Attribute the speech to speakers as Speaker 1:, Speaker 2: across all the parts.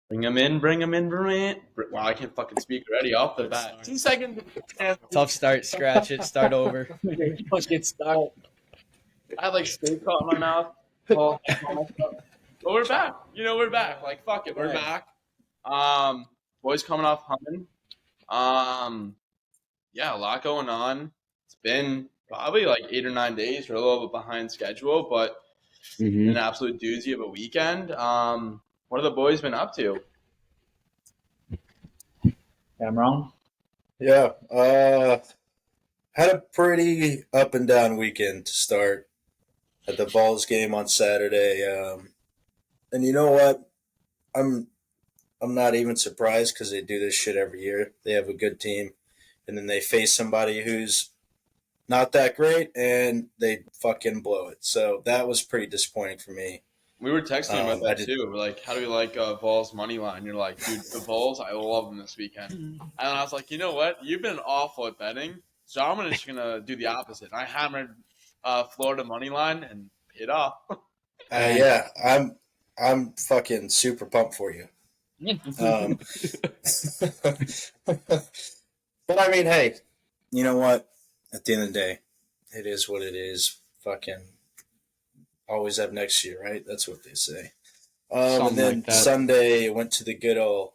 Speaker 1: Bring him in, bring him in, bring him in. Wow, I can't fucking speak already off the bat. 2 seconds.
Speaker 2: Tough start. Scratch it. Start over.
Speaker 1: Fucking start. I had like steak caught in my mouth. But we're back. We're back. Like fuck it, we're back. Boys coming off hunting. Yeah, a lot going on. It's been probably like 8 or 9 days. We're a little bit behind schedule, but an absolute doozy of a weekend. What have the boys been up to?
Speaker 3: I'm wrong.
Speaker 4: Yeah, had a pretty up and down weekend to start. At the Vols game on Saturday, and you know what? I'm I'm not even surprised because they do this shit every year. They have a good team, and then they face somebody who's not that great, and they fucking blow it. So that was pretty disappointing for me.
Speaker 1: We were texting about that too. We're like, how do we like Vols money line? You're like, dude, the Vols, I love them this weekend. And I was like, you know what? You've been awful at betting, so I'm just gonna do the opposite. I hammered Florida money line and paid off.
Speaker 4: Yeah, I'm fucking super pumped for you. But I mean, hey, you know what? At the end of the day, it is what it is. Fucking always have next year, right? That's what they say. And then
Speaker 2: like that.
Speaker 4: Sunday, went to the good old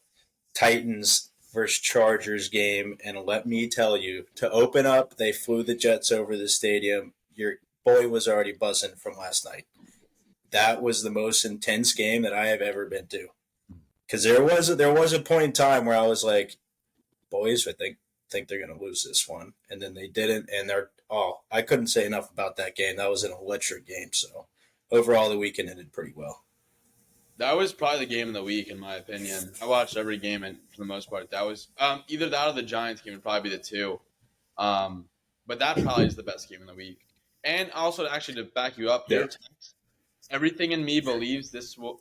Speaker 4: Titans versus Chargers game, and let me tell you, to open up, they flew the jets over the stadium. Your boy was already buzzing from last night. That was the most intense game that I have ever been to. Because there was a point in time where I was like, boys, I think they're gonna lose this one, and then they didn't, and I couldn't say enough about that game. That was an electric game. So overall, the weekend ended pretty well.
Speaker 1: That was probably the game of the week, in my opinion. I watched every game, and for the most part, that was either that or the Giants game would probably be the two. But that probably is the best game of the week. And also, actually, to back you up,
Speaker 4: Yeah.
Speaker 1: everything in me believes this will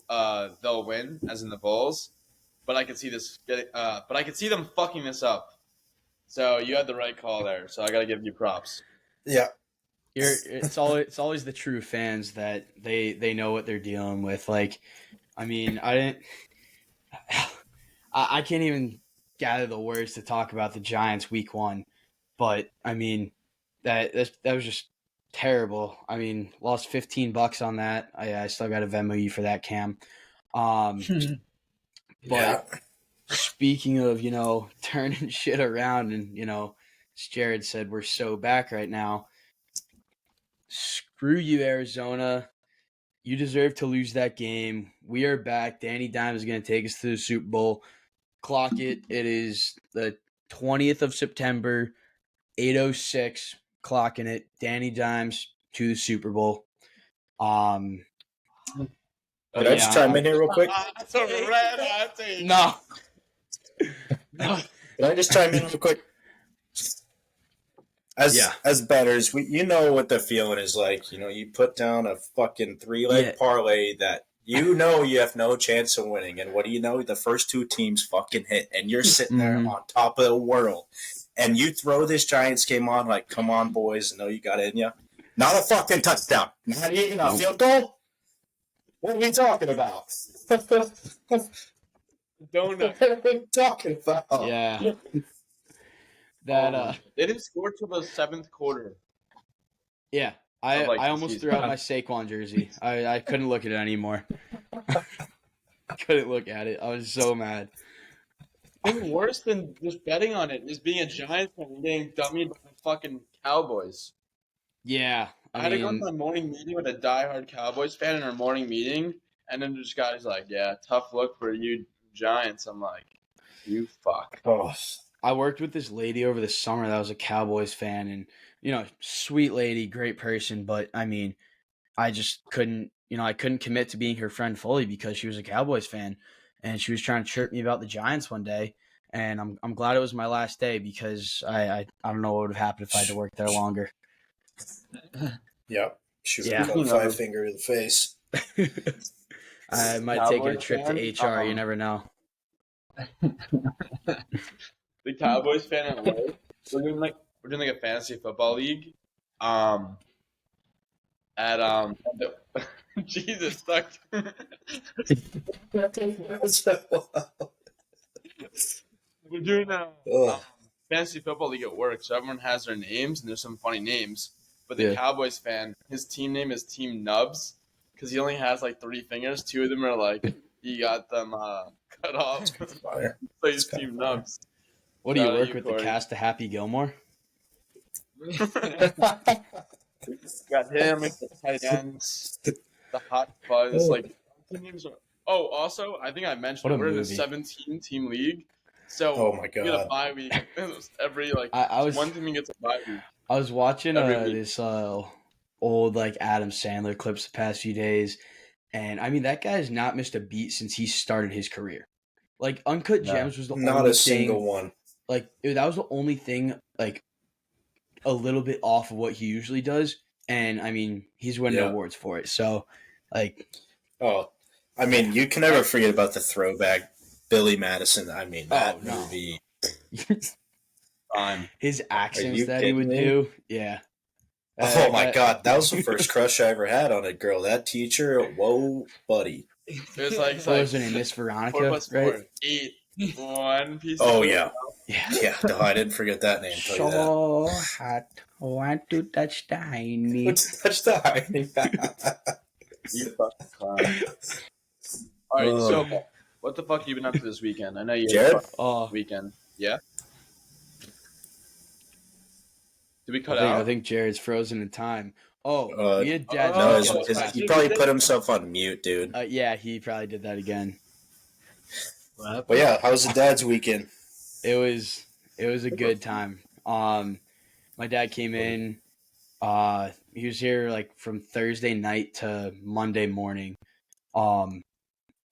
Speaker 1: they'll win, as in the Bulls. But I could see them fucking this up. So you had the right call there. So I got to give you props.
Speaker 4: Yeah.
Speaker 2: It's always the true fans that they know what they're dealing with. Like, I mean, I can't even gather the words to talk about the Giants week one, but I mean that was just terrible. I mean, lost $15 on that. I still got a Venmo you for that, Cam. But
Speaker 4: Yeah.
Speaker 2: speaking of, turning shit around, and as Jared said, we're so back right now. Screw you, Arizona. You deserve to lose that game. We are back. Danny Dimes is going to take us to the Super Bowl. Clock it. It is the 20th of September, 8:06. Clocking it. Danny Dimes to the Super Bowl.
Speaker 4: Can I just chime in here real quick?
Speaker 1: That's a red hot take.
Speaker 2: No.
Speaker 4: Can I just chime in real quick? As bettors, you know what the feeling is like. You put down a fucking 3-leg parlay that you have no chance of winning, and what do you know? The first two teams fucking hit, and you're sitting there on top of the world, and you throw this Giants game on like, come on, boys, I know you got it in you. Not a fucking touchdown. Not even a field goal. What are we talking about?
Speaker 1: Donut.
Speaker 4: What are we talking about?
Speaker 2: Yeah. That
Speaker 1: they didn't score till the seventh quarter.
Speaker 2: Yeah. I almost threw out my Saquon jersey. I couldn't look at it anymore. I couldn't look at it. I was so mad.
Speaker 1: Even worse than just betting on it is being a Giants fan and getting dummied by the fucking Cowboys.
Speaker 2: Yeah.
Speaker 1: I had to go to my morning meeting with a diehard Cowboys fan in our morning meeting, and then this guy's like, yeah, tough look for you Giants. I'm like, you fuck.
Speaker 4: Oh.
Speaker 2: I worked with this lady over the summer that was a Cowboys fan, and, sweet lady, great person, but, I mean, I just couldn't, I couldn't commit to being her friend fully because she was a Cowboys fan, and she was trying to chirp me about the Giants one day, and I'm glad it was my last day because I don't know what would have happened if I had to work there longer.
Speaker 4: Yep. She would have got a 5-finger in the face.
Speaker 2: I might take a trip to HR. You never know.
Speaker 1: The Cowboys fan at work. We're doing like a fantasy football league. at Jesus stuck. We're doing
Speaker 4: Ugh.
Speaker 1: fantasy football league at work, so everyone has their names, and there's some funny names. But the
Speaker 2: Yeah.
Speaker 1: Cowboys fan, his team name is Team Nubs because he only has like 3 fingers. 2 of them are like he got them cut off.
Speaker 4: Fire.
Speaker 1: So he's
Speaker 4: It's kinda
Speaker 1: Team
Speaker 4: fire.
Speaker 1: Nubs.
Speaker 2: What do you
Speaker 1: Shout out
Speaker 2: work with, the
Speaker 1: Corey.
Speaker 2: cast of Happy Gilmore?
Speaker 1: Got him, the tight ends, the hot fuzz. Like names are. Oh, also, I think I mentioned
Speaker 2: What a
Speaker 1: we're in a
Speaker 2: movie.
Speaker 1: 17-team league, so
Speaker 4: Oh my
Speaker 1: we get a
Speaker 4: God.
Speaker 1: bye week every like
Speaker 2: I was
Speaker 1: one team gets a bye week.
Speaker 2: I was watching
Speaker 1: Every week.
Speaker 2: this old like Adam Sandler clips the past few days, and I mean that guy's not missed a beat since he started his career. Like Uncut
Speaker 1: No.
Speaker 2: Gems was the
Speaker 4: Not
Speaker 2: only
Speaker 4: a single
Speaker 2: thing,
Speaker 4: one.
Speaker 2: like that was the only thing like a little bit off of what he usually does, and I mean he's winning
Speaker 4: Yeah.
Speaker 2: awards for it. So like
Speaker 4: Oh, I mean, you can never forget about the throwback Billy Madison. I mean, that
Speaker 2: no.
Speaker 4: movie.
Speaker 2: his accents
Speaker 4: you
Speaker 2: that he would
Speaker 4: kidding me?
Speaker 2: do, yeah.
Speaker 4: Oh my God, that was the first crush I ever had on a girl. That teacher, whoa, buddy.
Speaker 1: It was like,
Speaker 2: What was her name? Miss
Speaker 1: 4
Speaker 2: Veronica,
Speaker 1: plus 4,
Speaker 2: right?
Speaker 1: 8. One piece.
Speaker 4: Oh
Speaker 1: of
Speaker 4: yeah,
Speaker 2: Yeah.
Speaker 4: yeah. No, I didn't forget that name. Tell you that.
Speaker 2: So hot, want to touch the hiney.
Speaker 4: Touch the
Speaker 1: You fucking clown. All right, so what the fuck you been up to this weekend? I know you had a
Speaker 4: Jared?
Speaker 1: fun weekend. Yeah. Did we cut
Speaker 2: I
Speaker 1: out?
Speaker 2: think Jared's frozen in time. We had Dad's
Speaker 4: No,
Speaker 2: weekend this past
Speaker 4: he probably put himself on mute, dude.
Speaker 2: yeah, he probably did that again.
Speaker 4: But yeah, how was the dad's weekend?
Speaker 2: It was a good time. My dad came in. He was here like from Thursday night to Monday morning.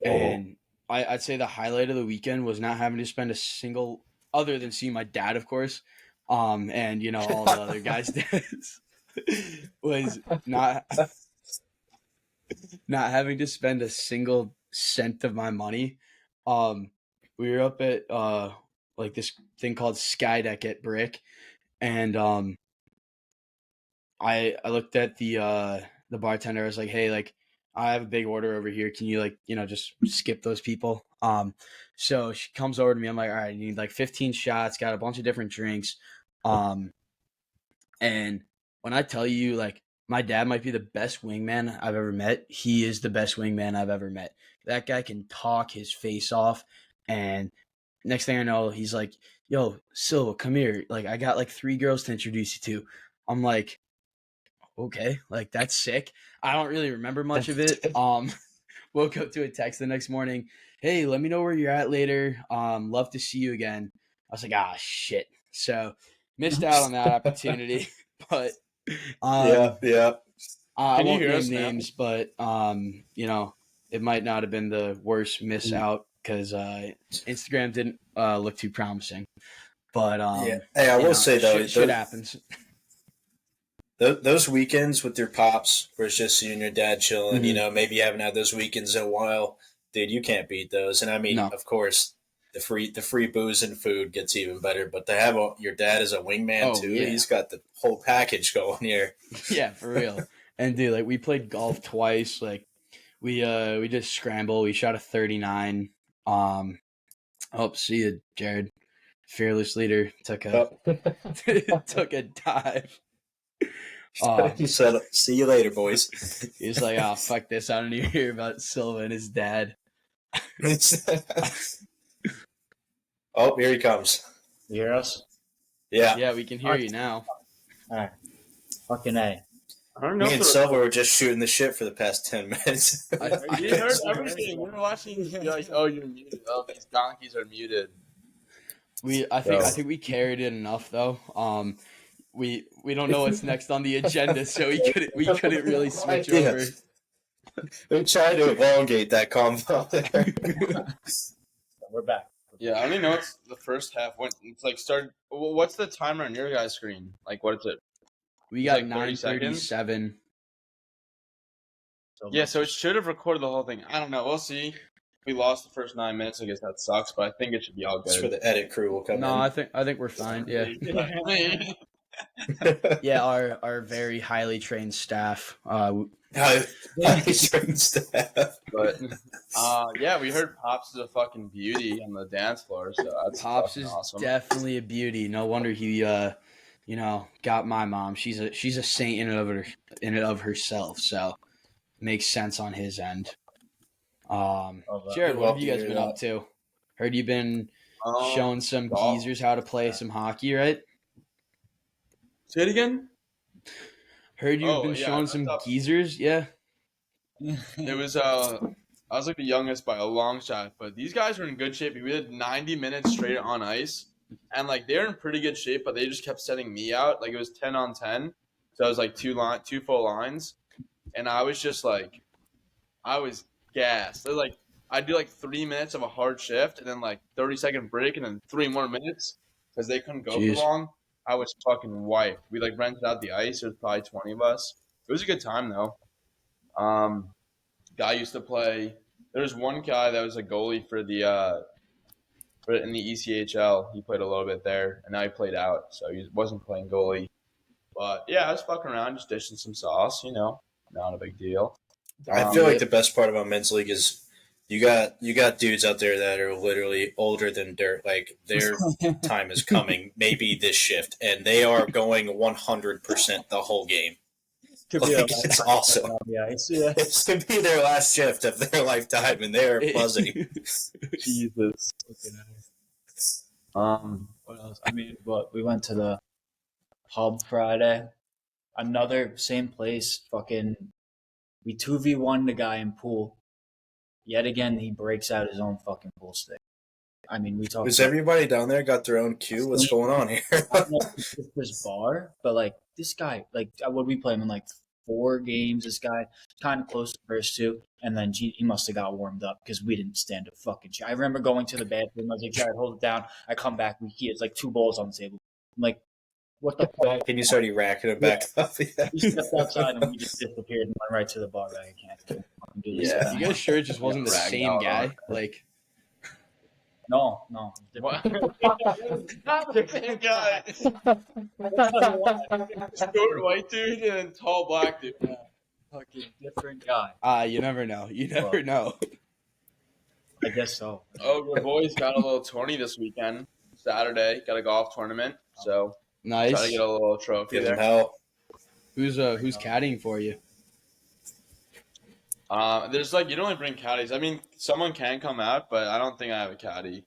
Speaker 2: And I'd say the highlight of the weekend was not having to spend a single, other than seeing my dad, of course, and you know all the other guys' dads, was not having to spend a single cent of my money. We were up at like this thing called Skydeck at Brick, and I looked at the bartender. I was like, hey, like I have a big order over here. Can you like, you know, just skip those people? So she comes over to me. I'm like, all right, I need like 15 shots, got a bunch of different drinks. And when I tell you, like, my dad might be the best wingman I've ever met. He is the best wingman I've ever met. That guy can talk his face off. And next thing I know, he's like, yo, Silva, come here. Like, I got like 3 girls to introduce you to. I'm like, okay, like that's sick. I don't really remember much of it. Woke up to a text the next morning. Hey, let me know where you're at later. Love to see you again. I was like, shit. So missed out on that opportunity. But
Speaker 4: yeah.
Speaker 2: I
Speaker 1: Can you
Speaker 2: won't
Speaker 1: hear
Speaker 2: name
Speaker 1: us now?
Speaker 2: names, but you know, it might not have been the worst miss out because Instagram didn't look too promising. But
Speaker 4: Yeah. Hey, I will say though,
Speaker 2: shit happens.
Speaker 4: Those weekends with your pops, where it's just you and your dad chilling, you know, maybe you haven't had those weekends in a while, dude. You can't beat those. And I mean, of course, the free booze and food gets even better. But to have your dad as a wingman too, he's got the whole package going here.
Speaker 2: Yeah, for real. And dude, like we played golf twice. Like we did scramble. We shot a 39. See you, Jared. Fearless leader took a took a dive.
Speaker 4: He said, "See you later, boys."
Speaker 2: He's like, "Oh fuck this! I don't even hear about Silva and his dad."
Speaker 4: Oh, here he comes.
Speaker 3: You hear us?
Speaker 4: Yeah,
Speaker 2: yeah, we can hear you now.
Speaker 3: All right. Fucking A.
Speaker 1: I don't know.
Speaker 4: Me and Silva were just shooting the shit for the past 10 minutes.
Speaker 1: You heard everything. We were watching. You're like, oh, you're muted. Oh, these donkeys are muted.
Speaker 2: I think we carried it enough though. We don't know what's next on the agenda, so we couldn't really switch over.
Speaker 4: We tried to elongate that convo there.
Speaker 3: We're back.
Speaker 1: Yeah, I only know it's the first half. When it's like started. Well, what's the timer on your guys' screen? Like, what is it?
Speaker 2: We got
Speaker 1: like
Speaker 2: 9:37.
Speaker 1: Yeah, so it should have recorded the whole thing. I don't know. We'll see. We lost the first 9 minutes. I guess that sucks, but I think it should be all good.
Speaker 4: That's where the edit crew will come in.
Speaker 2: No, I think we're fine. Yeah. Yeah, our very highly trained staff.
Speaker 4: Highly trained staff.
Speaker 1: But yeah, we heard Pops is a fucking beauty on the dance floor, so that's
Speaker 2: Pops
Speaker 1: fucking
Speaker 2: is
Speaker 1: awesome.
Speaker 2: definitely a beauty. No wonder he got my mom. She's a saint in and of herself. So makes sense on his end. Jared, what have you guys been up to? Heard you been showing some
Speaker 1: golf.
Speaker 2: geezers how to play some hockey, right?
Speaker 1: Say it again.
Speaker 2: Heard you've been showing some geezers, yeah.
Speaker 1: It was I was like the youngest by a long shot, but these guys were in good shape. We did 90 minutes straight on ice, and like they're in pretty good shape, but they just kept setting me out. Like it was 10 on 10, so I was like two full lines, and I was just like, I was gassed. They're like I'd do like 3 minutes of a hard shift, and then like 30-second break, and then 3 more minutes because they couldn't go for long. I was fucking wiped. We like rented out the ice. There was probably 20 of us. It was a good time though. Guy used to play. There was one guy that was a goalie for in the ECHL. He played a little bit there, and now he played out, so he wasn't playing goalie. But yeah, I was fucking around, just dishing some sauce. Not a big deal.
Speaker 4: I feel like the best part about men's league is you got dudes out there that are literally older than dirt. Like their time is coming, maybe this shift, and they are going 100% the whole game. It's awesome. It's to be their last shift of their lifetime, and they're buzzing.
Speaker 1: Jesus.
Speaker 3: What else? We went to the pub Friday. Another same place. Fucking, we 2v1 the guy in pool. Yet again, he breaks out his own fucking pool stick. We talked.
Speaker 4: Was everybody down there got their own cue? What's going on here?
Speaker 3: I don't know if it's this bar, but like this guy, what we play him in like 4 games. This guy kind of close to first 2, and then he must have got warmed up because we didn't stand a fucking chance. I remember going to the bathroom. I was like, "Jared, hold it down." I come back, he has like 2 balls on the table. I'm like, "What the fuck?"
Speaker 4: And you started racking it back up. Yeah.
Speaker 3: We stepped outside and we just disappeared and went right to the bar. I can't do this.
Speaker 2: Yeah, you guys sure it just wasn't the same guy? Like,
Speaker 3: no.
Speaker 1: What? Not the same guy. Short white dude and tall black dude.
Speaker 3: Yeah. Fucking different guy.
Speaker 2: You never know. You never know.
Speaker 3: I guess so.
Speaker 1: Oh, the boys got a little tourney this weekend. Saturday, got a golf tournament. So
Speaker 2: nice.
Speaker 1: Try to get a little trophy
Speaker 4: Give
Speaker 1: there.
Speaker 4: them hell.
Speaker 2: Who's caddying for you?
Speaker 1: There's you don't only bring caddies. Someone can come out, but I don't think I have a caddy.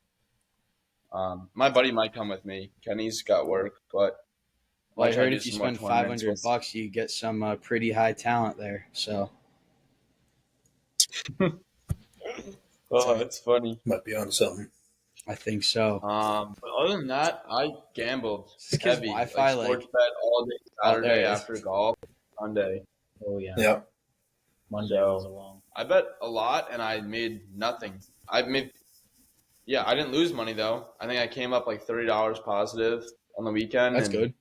Speaker 1: My buddy might come with me. Kenny's got work, but
Speaker 2: I heard if you spend $500, you get some pretty high talent there. So.
Speaker 1: Oh, that's funny.
Speaker 4: Might be on something.
Speaker 2: I think so.
Speaker 1: But other than that, I gambled heavy.
Speaker 2: Wi-Fi,
Speaker 1: sports bet all day Saturday after golf, Sunday.
Speaker 3: Oh yeah.
Speaker 4: Yep.
Speaker 3: Monday was long.
Speaker 1: I bet a lot and I made nothing. I didn't lose money though. I think I came up like $30 positive on the weekend.
Speaker 2: That's good.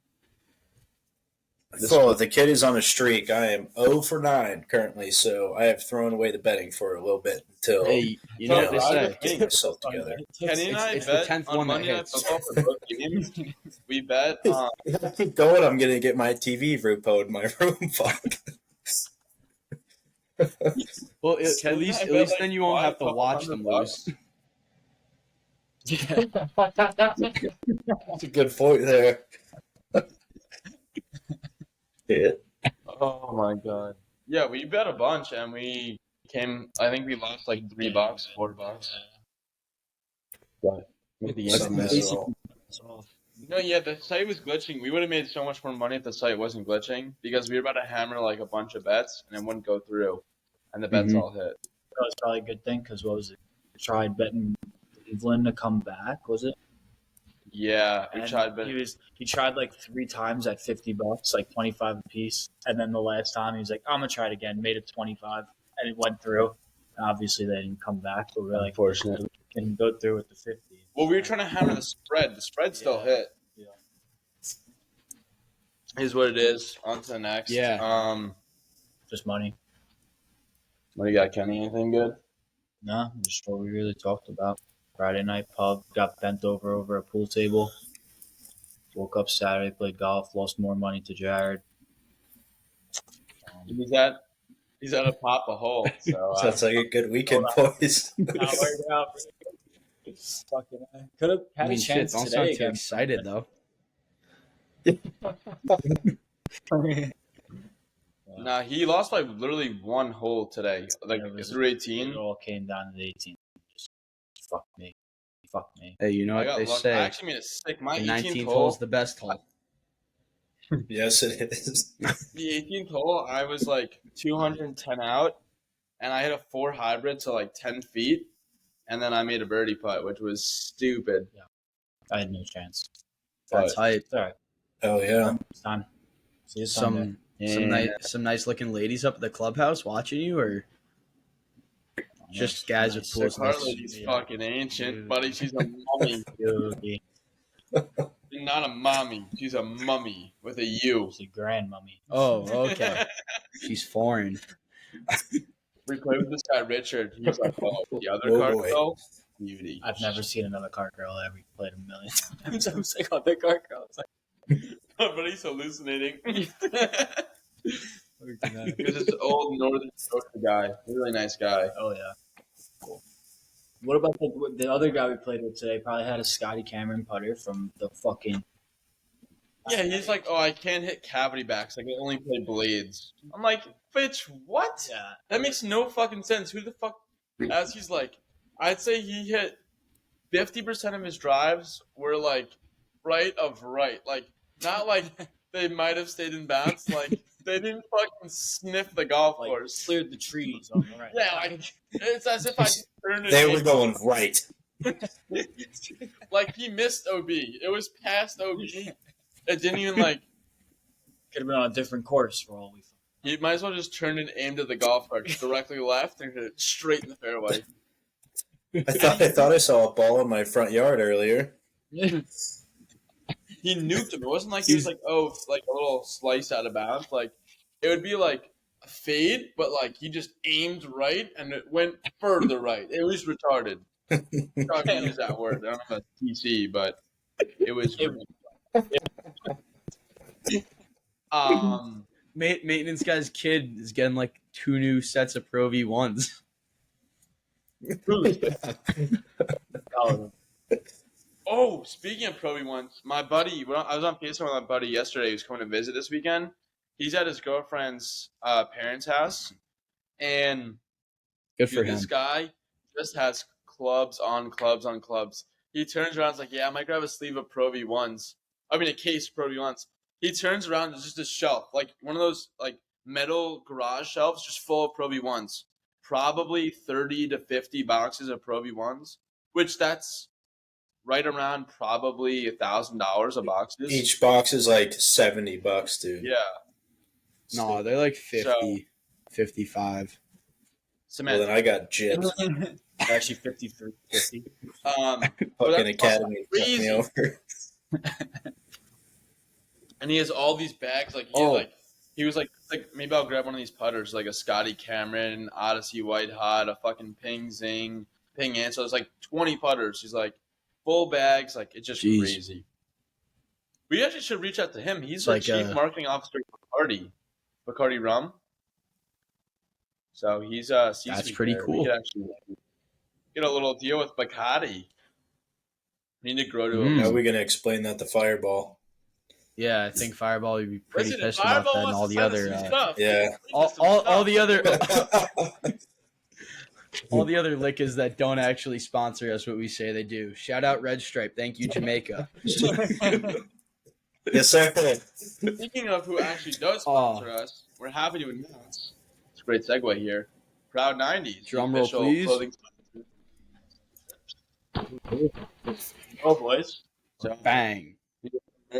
Speaker 4: So the kid is on a streak. I am 0 for 9 currently, so I have thrown away the betting for a little bit until
Speaker 2: Hey, you know what they say.
Speaker 4: getting myself together.
Speaker 1: Kenny and I
Speaker 2: It's the
Speaker 1: bet
Speaker 2: 10th
Speaker 1: on
Speaker 2: one that
Speaker 1: Monday Night
Speaker 2: hits.
Speaker 1: Football for both games. We bet.
Speaker 4: If I keep going, I'm going to get my TV repoed in my room. Fuck.
Speaker 2: Well, at least then you won't have to watch them lose.
Speaker 4: That's a good point there. Yeah.
Speaker 1: Oh my god. Yeah, we bet a bunch and we came. I think we lost like $3, $4. But
Speaker 4: That's miserable.
Speaker 1: no, yeah, the site was glitching. We would have made so much more money if the site wasn't glitching because we were about to hammer like a bunch of bets and it wouldn't go through, and the bets all hit.
Speaker 3: That was probably a good thing because what was it? We tried betting Cleveland to come back. Was it?
Speaker 1: Yeah, we
Speaker 3: And
Speaker 1: tried betting.
Speaker 3: he tried like 3 times at $50, like 25 a piece, and then the last time he was like, "I'm gonna try it again." Made it 25, and it went through. And obviously, they didn't come back, but we're like,
Speaker 1: Unfortunate.
Speaker 3: can go through with the 50.
Speaker 1: Well, we were trying to hammer the spread. The spread still hit.
Speaker 3: Yeah.
Speaker 1: Is what it is. On to the next.
Speaker 2: Yeah.
Speaker 3: Just money.
Speaker 1: What do you got, Kenny? Anything good?
Speaker 3: No, just what we really talked about. Friday night pub, got bent over a pool table. Woke up Saturday, played golf, lost more money to Jared.
Speaker 1: He's at a pop a hole. So
Speaker 4: Sounds like a good weekend, boys.
Speaker 3: Not working out. Fucking could have had
Speaker 2: I mean,
Speaker 3: a
Speaker 2: shit,
Speaker 3: chance
Speaker 2: don't
Speaker 3: today
Speaker 2: sound too
Speaker 3: against
Speaker 2: excited though.
Speaker 1: nah, he lost by literally one hole today, like through
Speaker 3: It
Speaker 1: 18.
Speaker 3: all came down to the 18. Just fuck me. Fuck me.
Speaker 2: Hey, you know
Speaker 1: I
Speaker 2: what
Speaker 1: got
Speaker 2: they
Speaker 1: lucky. I
Speaker 2: say?
Speaker 1: actually made it sick. My
Speaker 2: The
Speaker 1: 18th
Speaker 2: 19th
Speaker 1: hole,
Speaker 2: hole is the best hole.
Speaker 4: Yes, it is.
Speaker 1: the 18th hole, I was like 210 out, and I hit a 4 hybrid to like 10 feet, and then I made a birdie putt, which was stupid.
Speaker 3: I had no chance.
Speaker 2: That's hype.
Speaker 3: All right.
Speaker 4: Oh yeah.
Speaker 3: It's time. See you Sunday.
Speaker 2: Some nice looking ladies up at the clubhouse watching you, or just guys with
Speaker 3: Nice.
Speaker 1: The
Speaker 2: pools.
Speaker 1: car lady's fucking ancient, buddy. She's a mummy.
Speaker 3: Dude,
Speaker 1: Not a mommy. She's a mummy with a U.
Speaker 3: she's a grandmummy.
Speaker 2: Oh, okay. She's foreign.
Speaker 1: We played with this guy Richard. He was like, "Oh, the other
Speaker 4: Oh,
Speaker 1: card
Speaker 4: boy.
Speaker 1: though, beauty."
Speaker 3: I've never seen another cart girl ever played a million times. I was like, oh, the cart girl. I was
Speaker 1: But he's hallucinating.
Speaker 3: like,
Speaker 1: He's this old Northern Dakota guy. Really nice guy.
Speaker 3: oh yeah. Cool. What about the other guy we played with today? Probably had a Scotty Cameron putter from the fucking.
Speaker 1: Yeah, he's like, "Oh, I can't hit cavity backs. I can only play blades." I'm like, "Bitch, what?
Speaker 3: Yeah.
Speaker 1: That makes no fucking sense. Who the fuck?" As he's like, I'd say he hit 50% of his drives were like right of right, like not like they might have stayed in bounds, like they didn't fucking sniff the golf
Speaker 3: Like
Speaker 1: course.
Speaker 3: cleared the trees on the right.
Speaker 1: Yeah, like it's as if I turned it.
Speaker 4: They were going right.
Speaker 1: Like he missed OB. It was past OB. It didn't even like.
Speaker 3: Could have been on a different course for all we.
Speaker 1: You might as well just turn and aim at the golf cart directly left and hit it straight in the fairway.
Speaker 4: I thought I saw a ball in my front yard earlier.
Speaker 1: He nuked him. It wasn't like he was like, oh, like a little slice out of bounds. Like it would be like a fade, but like he just aimed right and it went further right. It was retarded. I'm not gonna use that word. I don't have a TC, but it was.
Speaker 2: Maintenance guy's kid is getting like 2 new sets of Pro V1s.
Speaker 1: Oh, speaking of Pro V1s, my buddy, I was on FaceTime with my buddy yesterday. He was coming to visit this weekend. He's at his girlfriend's parents' house, and
Speaker 2: Good for him.
Speaker 1: this guy just has clubs on clubs on clubs. He turns around and is like, yeah, I might grab a sleeve of Pro V1s. I mean, a case of Pro V1s. He turns around, it's just a shelf, like one of those like metal garage shelves just full of Pro V1s. Probably 30 to 50 boxes of Pro V1s, which that's right around probably $1,000 a box.
Speaker 4: Each box is like $70, dude.
Speaker 1: Yeah.
Speaker 2: No, they're like 50, 55.
Speaker 1: Cement.
Speaker 4: Well, then I got gypped.
Speaker 3: Actually, 50.
Speaker 4: Fucking Academy fucked
Speaker 1: crazy.
Speaker 4: me over.
Speaker 1: And he has all these bags. Like he was like maybe I'll grab one of these putters, like a Scotty Cameron, Odyssey White Hot, a fucking Ping Zing, Ping An. So it's like 20 putters. He's like full bags. Like it's just crazy. We actually should reach out to him. He's like chief marketing officer for Bacardi Rum. So he's
Speaker 2: That's pretty
Speaker 1: there.
Speaker 2: cool.
Speaker 1: We could actually get a little deal with Bacardi. We need to grow to
Speaker 4: How are we going to explain that to Fireball?
Speaker 2: Yeah, I think Fireball would be pretty
Speaker 1: Listen,
Speaker 2: pissed
Speaker 1: Fireball
Speaker 2: about that and all
Speaker 1: wants
Speaker 2: the
Speaker 1: to
Speaker 2: other
Speaker 1: send us some stuff.
Speaker 4: Yeah.
Speaker 2: all the other all the other liquors that don't actually sponsor us what we say they do. Shout out Red Stripe. Thank you, Jamaica.
Speaker 4: Yes, sir.
Speaker 1: Speaking of who actually does sponsor us, we're happy to announce. It's a great segue here. Proud 90s.
Speaker 2: Drum roll, please.
Speaker 1: Oh, boys. So,
Speaker 2: Bang.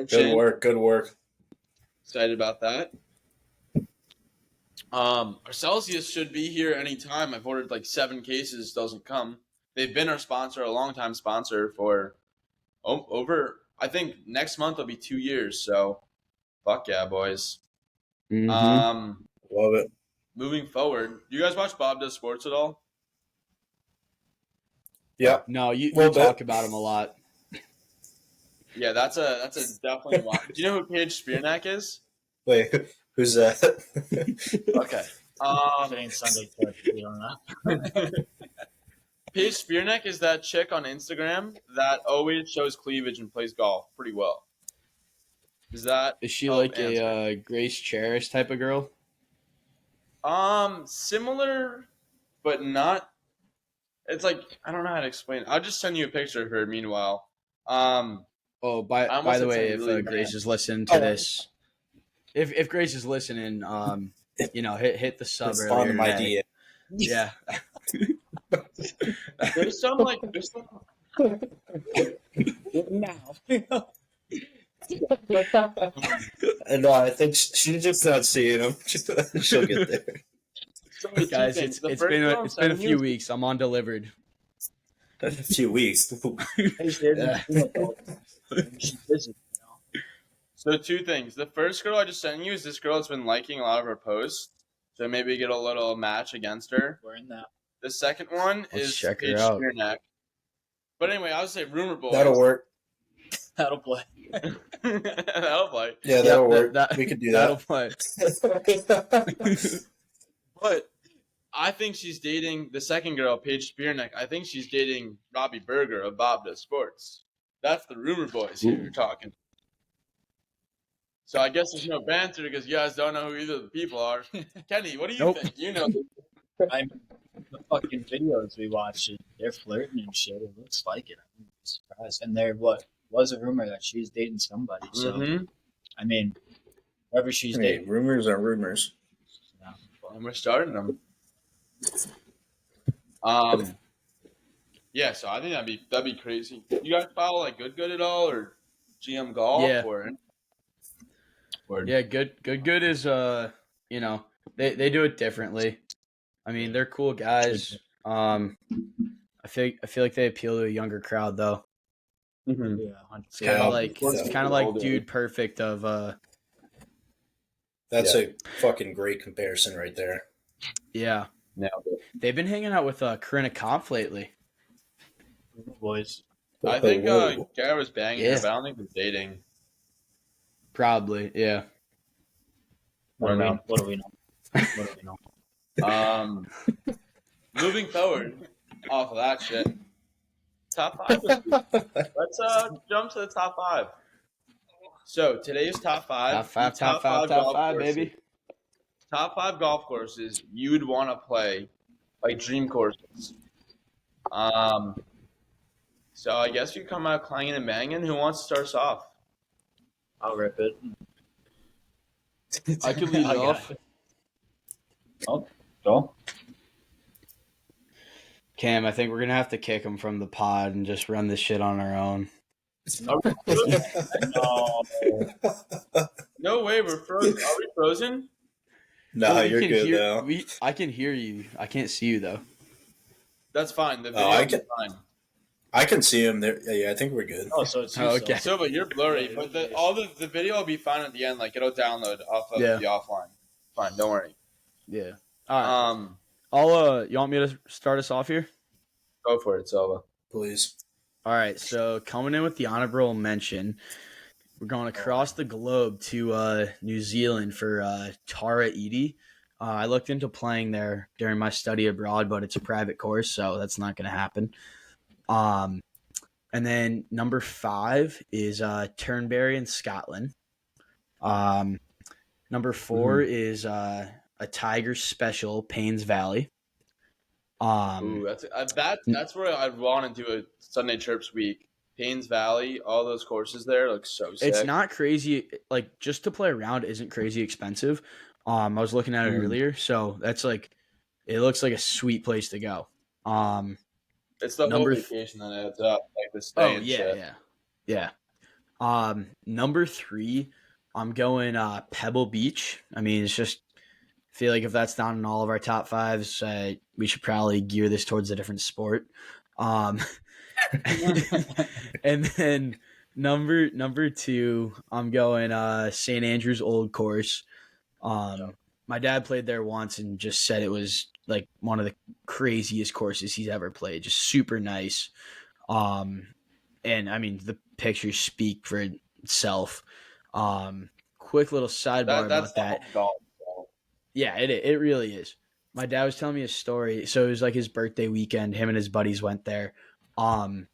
Speaker 4: Good work. Good work.
Speaker 1: Excited about that. Our Celsius should be here anytime. I've ordered like 7 cases. Doesn't come. They've been our sponsor, a long-time sponsor for over. I think next month will be 2 years. So, fuck yeah, boys.
Speaker 2: Mm-hmm.
Speaker 4: Love it.
Speaker 1: Moving forward, do you guys watch Bob Does Sports at all?
Speaker 4: Yeah.
Speaker 2: No, you
Speaker 4: Well,
Speaker 2: talk about him a lot.
Speaker 1: Yeah, that's a definitely one. Do you know who Paige Spearneck is?
Speaker 4: Wait, who's that?
Speaker 1: Okay.
Speaker 3: Today and Sunday church. We don't know.
Speaker 1: Paige Spearneck is that chick on Instagram that always shows cleavage and plays golf pretty well. Does that
Speaker 2: Is she
Speaker 1: help
Speaker 2: like
Speaker 1: answer?
Speaker 2: a Grace Cherish type of girl?
Speaker 1: Similar, but not. It's like I don't know how to explain it. I'll just send you a picture of her. Meanwhile,
Speaker 2: Oh,
Speaker 1: I
Speaker 2: by
Speaker 1: almost
Speaker 2: the
Speaker 1: said
Speaker 2: way,
Speaker 1: something
Speaker 2: if
Speaker 1: really
Speaker 2: Grace
Speaker 1: bad.
Speaker 2: is listening to this, if Grace is listening, hit the sub
Speaker 4: Respond
Speaker 2: earlier
Speaker 4: to my
Speaker 2: today.
Speaker 4: DM.
Speaker 2: Yeah.
Speaker 1: There's some
Speaker 3: Now.
Speaker 4: No, I think she's just not seeing him. She'll get there.
Speaker 1: So the two
Speaker 2: Guys,
Speaker 1: things. The
Speaker 2: it's
Speaker 1: first
Speaker 2: been
Speaker 1: girl I'm
Speaker 2: it's been a
Speaker 1: sending
Speaker 2: few
Speaker 1: you.
Speaker 2: weeks. I'm on delivered.
Speaker 4: A few weeks.
Speaker 2: Yeah.
Speaker 3: She's busy.
Speaker 1: So two things. The first girl I just sent you is this girl that's been liking a lot of her posts. So maybe get a little match against her.
Speaker 3: We're in that.
Speaker 1: The second one
Speaker 2: Let's
Speaker 1: is
Speaker 2: check her
Speaker 1: Paige
Speaker 2: out.
Speaker 1: Spearneck. But anyway, I would say rumor boys.
Speaker 4: That'll work.
Speaker 3: That'll play.
Speaker 1: That'll play.
Speaker 4: Yeah, that'll work.
Speaker 2: that-
Speaker 4: We could do
Speaker 2: That'll
Speaker 4: that.
Speaker 2: play.
Speaker 1: But I think she's dating the second girl, Paige Spearneck. I think she's dating Robbie Berger of Bob Does Sports. That's the rumor boys here you're talking. So I guess there's no banter because you guys don't know who either of the people are. Kenny, what do you
Speaker 2: Nope.
Speaker 1: think? You know.
Speaker 3: The fucking videos we watch, they're flirting and shit. It looks like it. I'm surprised. And there was a rumor that she's dating somebody. So
Speaker 1: Mhm.
Speaker 3: I mean, whoever she's
Speaker 4: Hey,
Speaker 3: dating.
Speaker 4: rumors are rumors.
Speaker 1: And we're starting them. Yeah, so I think that'd be crazy. You guys follow like Good at all or GM Golf
Speaker 2: Yeah.
Speaker 1: or
Speaker 2: Yeah, good is they do it differently. I mean, they're cool guys. I feel like they appeal to a younger crowd though.
Speaker 1: Mhm.
Speaker 3: Yeah,
Speaker 2: It's kind
Speaker 4: Yeah,
Speaker 2: of like it's kind of like
Speaker 1: older.
Speaker 2: Dude Perfect of
Speaker 4: That's a fucking great comparison right there.
Speaker 2: yeah.
Speaker 1: Nailed it.
Speaker 2: They've been hanging out with Corinna Kopf lately.
Speaker 3: boys.
Speaker 1: I think
Speaker 4: Whoa.
Speaker 1: Garrett was banging
Speaker 2: Yeah.
Speaker 1: her, but I don't think they're dating.
Speaker 2: Probably, yeah.
Speaker 3: What do we know? What do we know?
Speaker 1: Moving forward off of that shit. Top five. Let's jump to the top five. So today's top five.
Speaker 2: Top five,
Speaker 1: golf courses.
Speaker 2: baby.
Speaker 1: Top five golf courses you'd want to play, like dream courses. So I guess you come out clanging and banging. Who wants to start us off?
Speaker 3: I'll rip it.
Speaker 2: I could lead
Speaker 3: I got
Speaker 2: off.
Speaker 3: it. Oh, go.
Speaker 2: Cam, I think we're gonna have to kick him from the pod and just run this shit on our own.
Speaker 3: No.
Speaker 1: No way, we're frozen. Are we frozen?
Speaker 4: No,
Speaker 2: Well, we
Speaker 4: you're
Speaker 2: can
Speaker 4: good
Speaker 2: hear-
Speaker 4: though.
Speaker 2: I can hear you. I can't see you though.
Speaker 1: That's fine. The video
Speaker 4: I
Speaker 1: is
Speaker 4: can-
Speaker 1: fine.
Speaker 4: I can see him there. Yeah, I think we're good.
Speaker 3: Oh, so it's you,
Speaker 2: Oh, okay.
Speaker 1: So, but you're blurry. But the video will be fine at the end. Like it'll download off of
Speaker 2: Yeah.
Speaker 1: the offline. Fine, don't worry.
Speaker 2: Yeah. All right.
Speaker 1: I'll
Speaker 2: You want me to start us off here?
Speaker 1: go for it, Silva.
Speaker 4: Please.
Speaker 2: All right. So coming in with the honorable mention, we're going across the globe to New Zealand for Tara Edie. I looked into playing there during my study abroad, but it's a private course, so that's not going to happen. And then number 5 is Turnberry in Scotland. Number 4 is a Tiger Special, Paynes Valley.
Speaker 1: Ooh, that's where I'd want to do a Sunday Chirps week. Paynes Valley, all those courses there look so sick.
Speaker 2: It's not crazy. Like, just to play around isn't crazy expensive. I was looking at it earlier, so that's like, it looks like a sweet place to go.
Speaker 1: It's the
Speaker 2: number
Speaker 1: whole vacation that adds up, like the stay and shit.
Speaker 2: yeah. Number 3, I'm going Pebble Beach. I mean, it's just, I feel like if that's not in all of our top 5s, we should probably gear this towards a different sport. And then number 2, I'm going St. Andrews Old Course. My dad played there once and just said it was like one of the craziest courses he's ever played. Just super nice. and I mean the pictures speak for itself. Quick little sidebar
Speaker 1: That's
Speaker 2: about that.
Speaker 1: golf.
Speaker 2: Yeah, it really is. My dad was telling me a story. So it was like his birthday weekend. Him and his buddies went there, and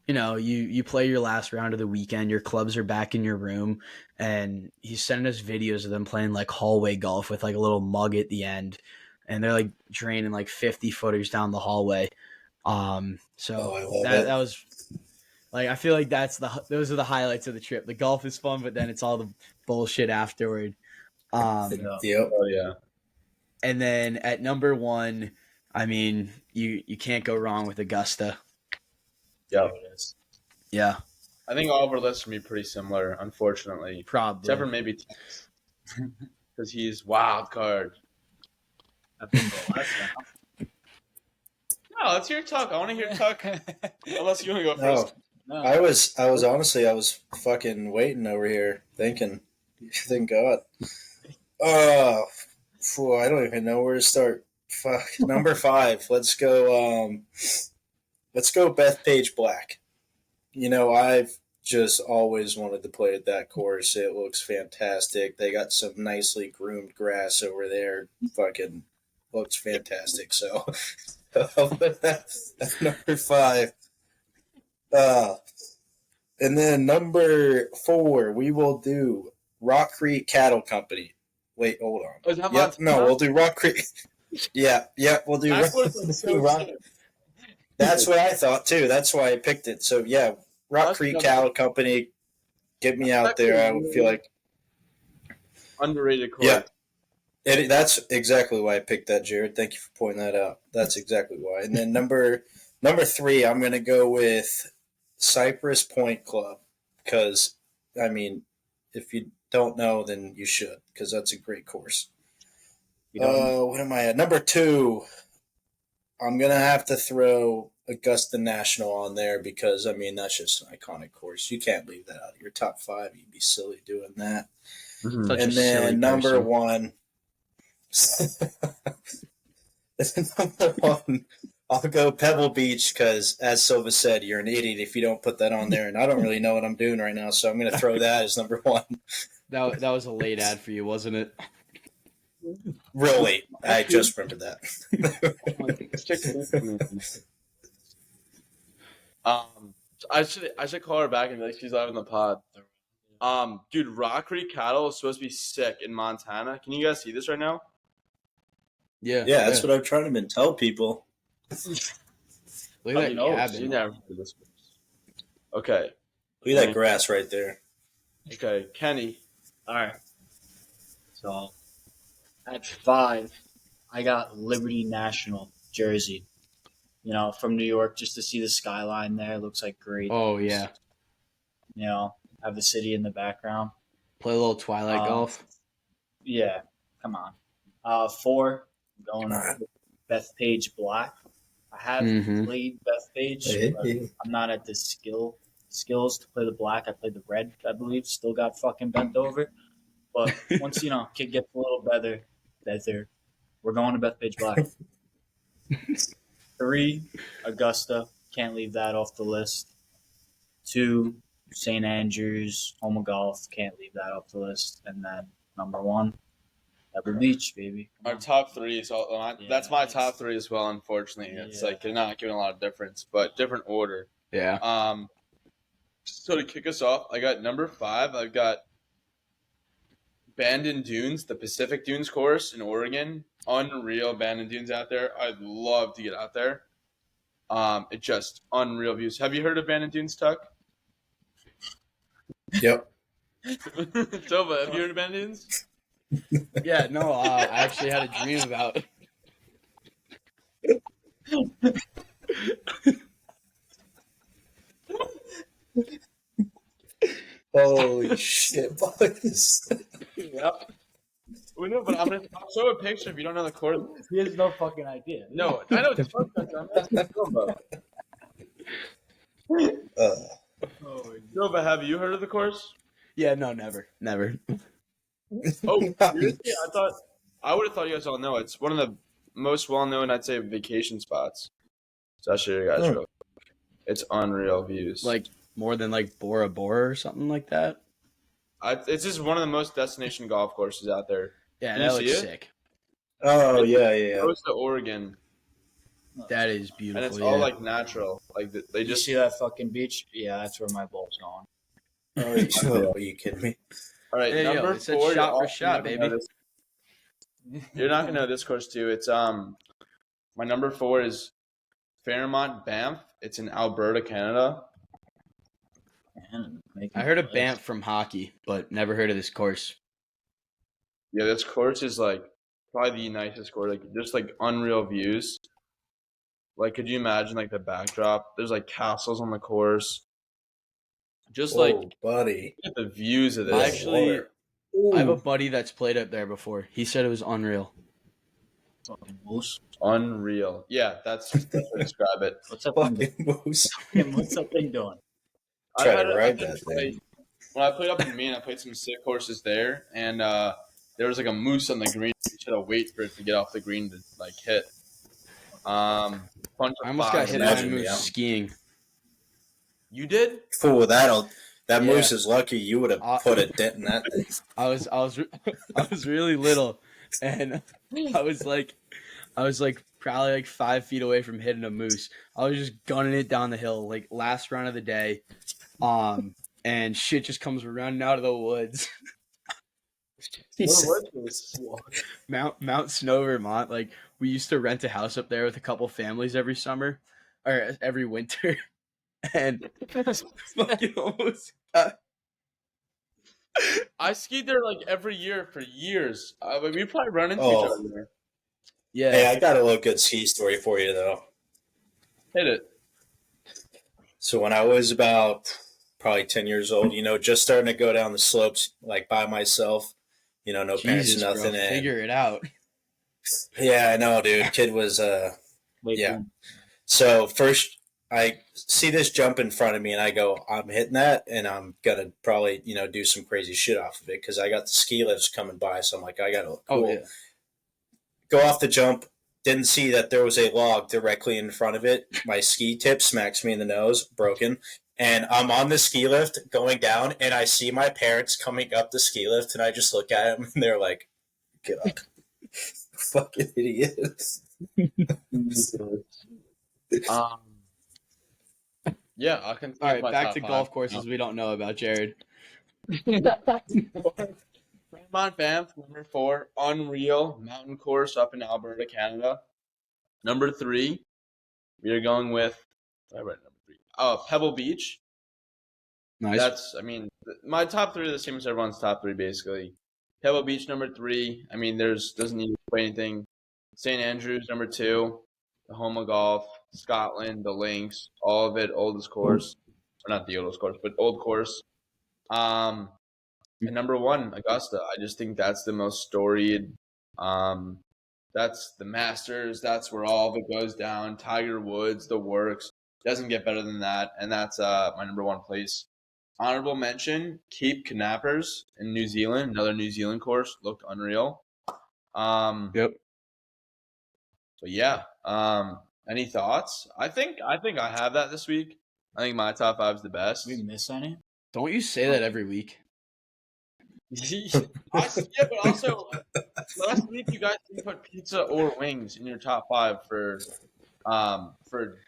Speaker 2: you play your last round of the weekend. Your clubs are back in your room, and he's sending us videos of them playing like hallway golf with like a little mug at the end, and they're like draining like 50 footers down the hallway. So
Speaker 4: I love
Speaker 2: that
Speaker 4: it.
Speaker 2: that was like, I feel like those are the highlights of the trip. The golf is fun, but then it's all the bullshit afterward.
Speaker 4: Yep.
Speaker 1: Oh yeah.
Speaker 2: And then at number 1, I mean, you can't go wrong with Augusta.
Speaker 1: Yeah.
Speaker 3: It is.
Speaker 2: Yeah,
Speaker 1: I think all of our lists are gonna be pretty similar, unfortunately.
Speaker 2: probably.
Speaker 1: Except for maybe Tex. Because he's wild card.
Speaker 3: I think the last one.
Speaker 1: No, let's hear Tuck. I want to hear Tuck. Unless you want to go
Speaker 4: No,
Speaker 1: first.
Speaker 3: No.
Speaker 4: I was honestly, I was fucking waiting over here thinking, thank God. Oh, I don't even know where to start. Fuck. Number 5. Let's go Bethpage Black. I've just always wanted to play at that course. It looks fantastic. They got some nicely groomed grass over there. Fucking looks fantastic. So I'll put that at number 5. And then number 4, we will do Rock Creek Cattle Company. Wait, hold on.
Speaker 1: Oh, is that
Speaker 4: Yep,
Speaker 1: Montana?
Speaker 4: no, we'll do Rock Creek. Yeah, we'll do
Speaker 1: That
Speaker 4: Rock.
Speaker 1: course is so
Speaker 4: Rock.
Speaker 1: sick.
Speaker 4: That's what I thought too. That's why I picked it. So yeah, Rock
Speaker 1: That's
Speaker 4: Creek
Speaker 1: another-
Speaker 4: Cattle Company, get me out there. I would feel like
Speaker 1: Underrated course.
Speaker 4: Yeah. That's exactly why I picked that, Jared. Thank you for pointing that out. That's exactly why. And then number 3, I'm gonna go with Cypress Point Club because I mean, if you don't know, then you should because that's a great course. What am I at? Number 2. I'm going to have to throw Augusta National on there because, I mean, that's just an iconic course. You can't leave that out of your top 5. You'd be silly doing that.
Speaker 1: Mhm.
Speaker 2: Such a
Speaker 4: And
Speaker 2: silly
Speaker 4: then number
Speaker 2: person.
Speaker 4: 1. Number 1, I'll go Pebble Beach because, as Silva said, you're an idiot if you don't put that on there. And I don't really know what I'm doing right now, so I'm going to throw that as number 1.
Speaker 2: That was a late ad for you, wasn't it?
Speaker 4: Real late. I just remembered that.
Speaker 1: I should call her back and be like she's live in the pod. Dude, Rock Creek Cattle is supposed to be sick in Montana. Can you guys see this right now?
Speaker 2: Yeah.
Speaker 4: Yeah, that's what I'm trying to tell people.
Speaker 2: Look
Speaker 1: How
Speaker 2: at
Speaker 1: do
Speaker 2: that
Speaker 1: you know?
Speaker 2: cabin.
Speaker 1: You never heard this course. Okay.
Speaker 4: Look at that grass right there.
Speaker 1: Okay, Kenny.
Speaker 3: All right. So at 5, I got Liberty National, Jersey. From New York, just to see the skyline there. It looks like great.
Speaker 2: Oh yeah.
Speaker 3: Have the city in the background.
Speaker 2: Play a little Twilight golf.
Speaker 3: Yeah, come on. 4, going with Bethpage Black. I have played Bethpage, but I'm not at the skills to play the black. I played the red, I believe. Still got fucking bent over. But once kid gets a little better, we're going to Bethpage Black. 3, Augusta. Can't leave that off the list. 2, St. Andrews, Home of Golf. Can't leave that off the list. And then number 1, Pebble Beach, baby. Come
Speaker 1: Our
Speaker 3: on.
Speaker 1: top 3 is all. That's my top 3 as well. Unfortunately, it's
Speaker 3: Yeah.
Speaker 1: like they're not giving a lot of difference, but different order.
Speaker 2: Yeah.
Speaker 1: So to kick us off, I got number 5. I've got Bandon Dunes, the Pacific Dunes course in Oregon. Unreal Bandon Dunes out there. I'd love to get out there. It just unreal views. Have you heard of Bandon Dunes, Tuck?
Speaker 4: Yep.
Speaker 1: Tova, have you heard of Bandon Dunes?
Speaker 2: Yeah. No. I actually had a dream about.
Speaker 4: Holy shit, boys.
Speaker 1: Yep. We know, but I'll show a picture if you don't know the course.
Speaker 3: He has no fucking idea.
Speaker 1: No, I know it's fun. I'm asking Tova. Tova, have you heard of the course?
Speaker 2: Yeah. No. Never.
Speaker 1: Oh, seriously? I would have thought you guys all know. It's one of the most well-known, I'd say, vacation spots. So I'll show you guys real quick. It's unreal views.
Speaker 2: Like more than like Bora Bora or something like that.
Speaker 1: It's just one of the most destination golf courses out there.
Speaker 2: Yeah,
Speaker 1: Can
Speaker 2: that
Speaker 1: you see
Speaker 2: looks
Speaker 1: it?
Speaker 2: sick.
Speaker 4: Oh yeah,
Speaker 1: It
Speaker 4: yeah.
Speaker 1: goes to Oregon,
Speaker 2: That is
Speaker 1: and
Speaker 2: beautiful.
Speaker 1: it's
Speaker 2: Yeah.
Speaker 1: all like natural. Like they
Speaker 3: You
Speaker 1: just
Speaker 3: see that fucking beach? Yeah, that's where my ball's going.
Speaker 4: Oh, are you kidding me?
Speaker 1: all right.
Speaker 2: Hey, yo,
Speaker 1: Number
Speaker 2: it said
Speaker 1: 4.
Speaker 2: shot for
Speaker 1: you're
Speaker 2: shot,
Speaker 1: not gonna know
Speaker 2: baby.
Speaker 1: this- You're not gonna know this course too. It's my number 4 is Fairmont Banff. It's in Alberta, Canada.
Speaker 3: Man,
Speaker 2: I heard of Banff from hockey, but never heard of this course.
Speaker 1: Yeah, this course is like probably the nicest course. Like just like unreal views. Like, could you imagine like the backdrop? There's like castles on the course. Just like
Speaker 4: Oh, buddy.
Speaker 1: look at the views of
Speaker 2: I
Speaker 1: this.
Speaker 2: actually,
Speaker 4: Water.
Speaker 2: I have a
Speaker 4: Ooh.
Speaker 2: buddy that's played up there before. He said it was unreal.
Speaker 3: fucking moose.
Speaker 1: Unreal. Yeah, that's how to describe it.
Speaker 3: What's that thing?
Speaker 4: Fucking moose.
Speaker 3: What's that thing doing?
Speaker 4: Try
Speaker 1: I've
Speaker 4: to
Speaker 1: had
Speaker 4: ride
Speaker 1: I've had
Speaker 4: that
Speaker 1: play-
Speaker 4: thing.
Speaker 1: When I played up in Maine, I played some sick courses there, and there was like a moose on the green. You had to wait for it to get off the green to like hit. Bunch of
Speaker 2: I almost got
Speaker 1: foxes.
Speaker 2: hit by a
Speaker 4: Imagine,
Speaker 2: moose
Speaker 4: yeah.
Speaker 2: skiing.
Speaker 1: You did?
Speaker 4: Fool, that
Speaker 2: Yeah.
Speaker 4: moose is lucky. You would have put a dent in that thing.
Speaker 2: I was really little, and I was like probably like 5 feet away from hitting a moose. I was just gunning it down the hill, like last round of the day, and shit just comes running out of the woods.
Speaker 1: Where was this?
Speaker 2: Mount Snow, Vermont. Like we used to rent a house up there with a couple families every summer or every winter, and fucking almost.
Speaker 1: I skied there like every year for years. We probably run into each
Speaker 4: Oh.
Speaker 1: other there.
Speaker 2: Yeah,
Speaker 4: Hey, I got a little good ski story for you though.
Speaker 1: Hit it.
Speaker 4: So when I was about probably 10 years old, just starting to go down the slopes like by myself, no parents,
Speaker 2: Jesus,
Speaker 4: nothing.
Speaker 2: bro,
Speaker 4: And
Speaker 2: figure it out.
Speaker 4: yeah, I know, dude. Kid was
Speaker 3: Wait,
Speaker 4: Yeah. So first I see this jump in front of me and I go, I'm hitting that and I'm gonna probably, do some crazy shit off of it because I got the ski lifts coming by. So I'm like, I gotta look cool.
Speaker 2: Oh yeah.
Speaker 4: Go off the jump, didn't see that there was a log directly in front of it. My ski tip smacks me in the nose, broken. And I'm on the ski lift going down, and I see my parents coming up the ski lift, and I just look at them, and they're like, get up. Fucking idiots.
Speaker 1: Yeah, I can.
Speaker 2: All right, back to golf courses we don't know about, Jared.
Speaker 1: Fairmont Banff, number 4, unreal mountain course up in Alberta, Canada. Number 3, we are going with. I read number 3. Pebble Beach.
Speaker 2: Nice.
Speaker 1: My top 3 are the same as everyone's top 3, basically. Pebble Beach, number 3. Doesn't need to play anything. St. Andrews, number 2. The home of golf. Scotland, the links, all of it, oldest course. Or not the oldest course, but old course. And number 1, Augusta. I just think that's the most storied. That's the Masters. That's where all of it goes down. Tiger Woods, the works. Doesn't get better than that. And that's my number 1 place. Honorable mention, Cape Canaveral in New Zealand. Another New Zealand course. Looked unreal.
Speaker 2: Yep.
Speaker 1: But yeah. Any thoughts? I think I have that this week. I think my top 5 is the best.
Speaker 3: we miss any?
Speaker 2: Don't you say that every week?
Speaker 1: Yeah, but also last week you guys didn't put pizza or wings in your top 5 for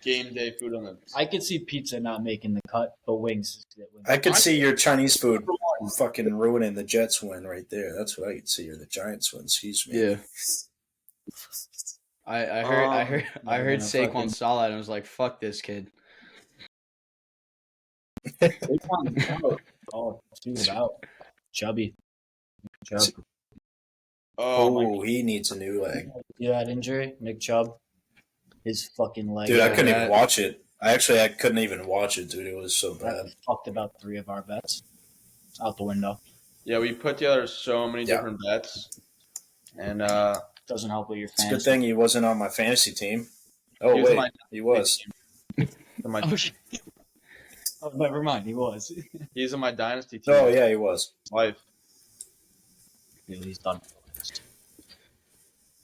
Speaker 1: game day food on the.
Speaker 3: I could see pizza not making the cut, but wings.
Speaker 4: I could see your Chinese food fucking ruining the Jets win right there. That's what I could see, or the Giants win. Excuse me.
Speaker 2: Yeah. I heard
Speaker 3: gonna
Speaker 2: Saquon
Speaker 3: fucking-
Speaker 2: saw that and was like, "Fuck this kid."
Speaker 3: Oh, dude, out. Chubby. Chubb.
Speaker 4: Oh, he needs a new leg.
Speaker 3: You had injury, Nick Chubb. His fucking leg.
Speaker 4: Dude, I couldn't
Speaker 2: that-
Speaker 4: even watch it. I couldn't even watch it, dude. It was so bad.
Speaker 3: That fucked about 3 of our bets. It's out the window.
Speaker 1: Yeah, we put together so many different bets, and
Speaker 3: Doesn't help with your
Speaker 4: It's a
Speaker 3: fantasy.
Speaker 4: good thing he wasn't on my fantasy team. Oh,
Speaker 1: He was
Speaker 4: wait.
Speaker 1: my-
Speaker 4: He was.
Speaker 1: my,
Speaker 3: Oh, shit. Oh, never mind. He was.
Speaker 1: he's on my dynasty team.
Speaker 4: Oh, yeah, he was.
Speaker 1: Life.
Speaker 3: Dude, he's done.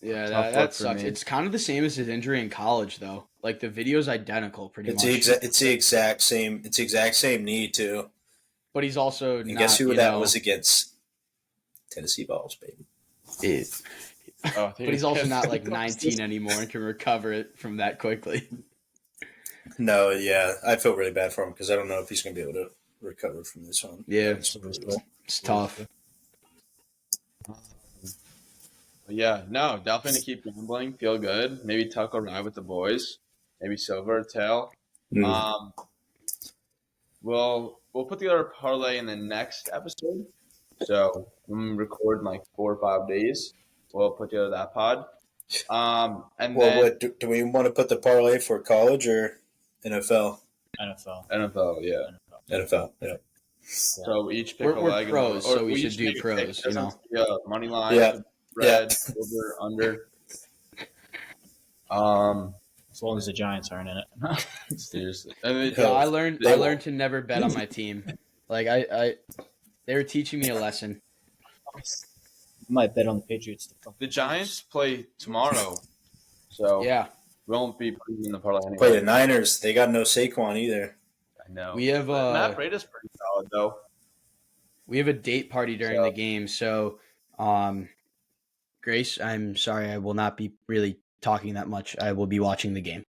Speaker 2: Yeah,
Speaker 1: Tough
Speaker 2: that
Speaker 1: luck for
Speaker 2: sucks.
Speaker 1: me.
Speaker 2: It's kind of the same as his injury in college, though. Like the video's identical, pretty
Speaker 4: It's
Speaker 2: much.
Speaker 4: the exact same. It's the exact same knee too.
Speaker 2: But he's also
Speaker 4: And
Speaker 2: not.
Speaker 4: guess who
Speaker 2: you
Speaker 4: that
Speaker 2: know,
Speaker 4: was against? Tennessee Balls, baby.
Speaker 2: But he's also not like 19 anymore and can recover it from that quickly.
Speaker 4: No, yeah, I feel really bad for him because I don't know if he's going to be able to recover from this one.
Speaker 2: Yeah,
Speaker 4: That's brutal.
Speaker 2: it's tough.
Speaker 1: Yeah, no, definitely gonna keep gambling. Feel good. Maybe tuck a ride with the boys. Maybe silver tail.
Speaker 4: Mm.
Speaker 1: We'll put together a parlay in the next episode. So when we record in like 4 or 5 days, we'll put together that pod. And
Speaker 4: Well,
Speaker 1: then
Speaker 4: what do we want to put the parlay for college or NFL?
Speaker 1: NFL, yeah.
Speaker 4: NFL. Yeah.
Speaker 1: So each pick a
Speaker 2: We're
Speaker 1: leg.
Speaker 2: pros, so we
Speaker 1: each
Speaker 2: should do
Speaker 1: make a pick.
Speaker 2: pros, you know.
Speaker 1: Yeah, money line,
Speaker 4: Yeah.
Speaker 1: red, over, under.
Speaker 3: As long as the Giants aren't in it.
Speaker 1: Seriously. And then,
Speaker 2: Yeah, I learned
Speaker 4: They
Speaker 2: learned to never bet on my team. Like they were teaching me a lesson.
Speaker 3: Might bet on the Patriots.
Speaker 1: the Giants play tomorrow, so
Speaker 2: Yeah,
Speaker 1: we won't be putting in the parlay anyway.
Speaker 4: Play the Niners. They got no Saquon either.
Speaker 1: I know.
Speaker 2: we have
Speaker 1: Matt Breida's pretty solid though.
Speaker 2: we have a date party during the game, so Grace, I'm sorry, I will not be really talking that much. I will be watching the game.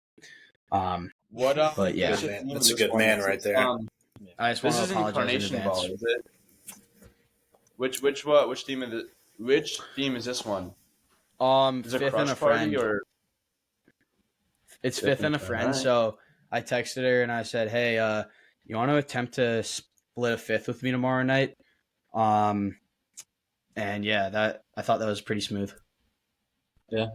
Speaker 1: What?
Speaker 2: But yeah.
Speaker 4: That's a good man right there.
Speaker 2: I just want
Speaker 1: This
Speaker 2: to
Speaker 1: is
Speaker 2: apologize in
Speaker 1: incarnation
Speaker 2: advance.
Speaker 1: ball, is it? Which team is it? Which team is this one? Is it
Speaker 2: Fifth and
Speaker 1: Crush
Speaker 2: a friend.
Speaker 1: Party or
Speaker 2: It's fifth and a friend.
Speaker 1: Alright.
Speaker 2: So I texted her and I said, "Hey, you want to attempt to split a fifth with me tomorrow night?" And yeah, I thought that was pretty smooth.
Speaker 3: Yeah.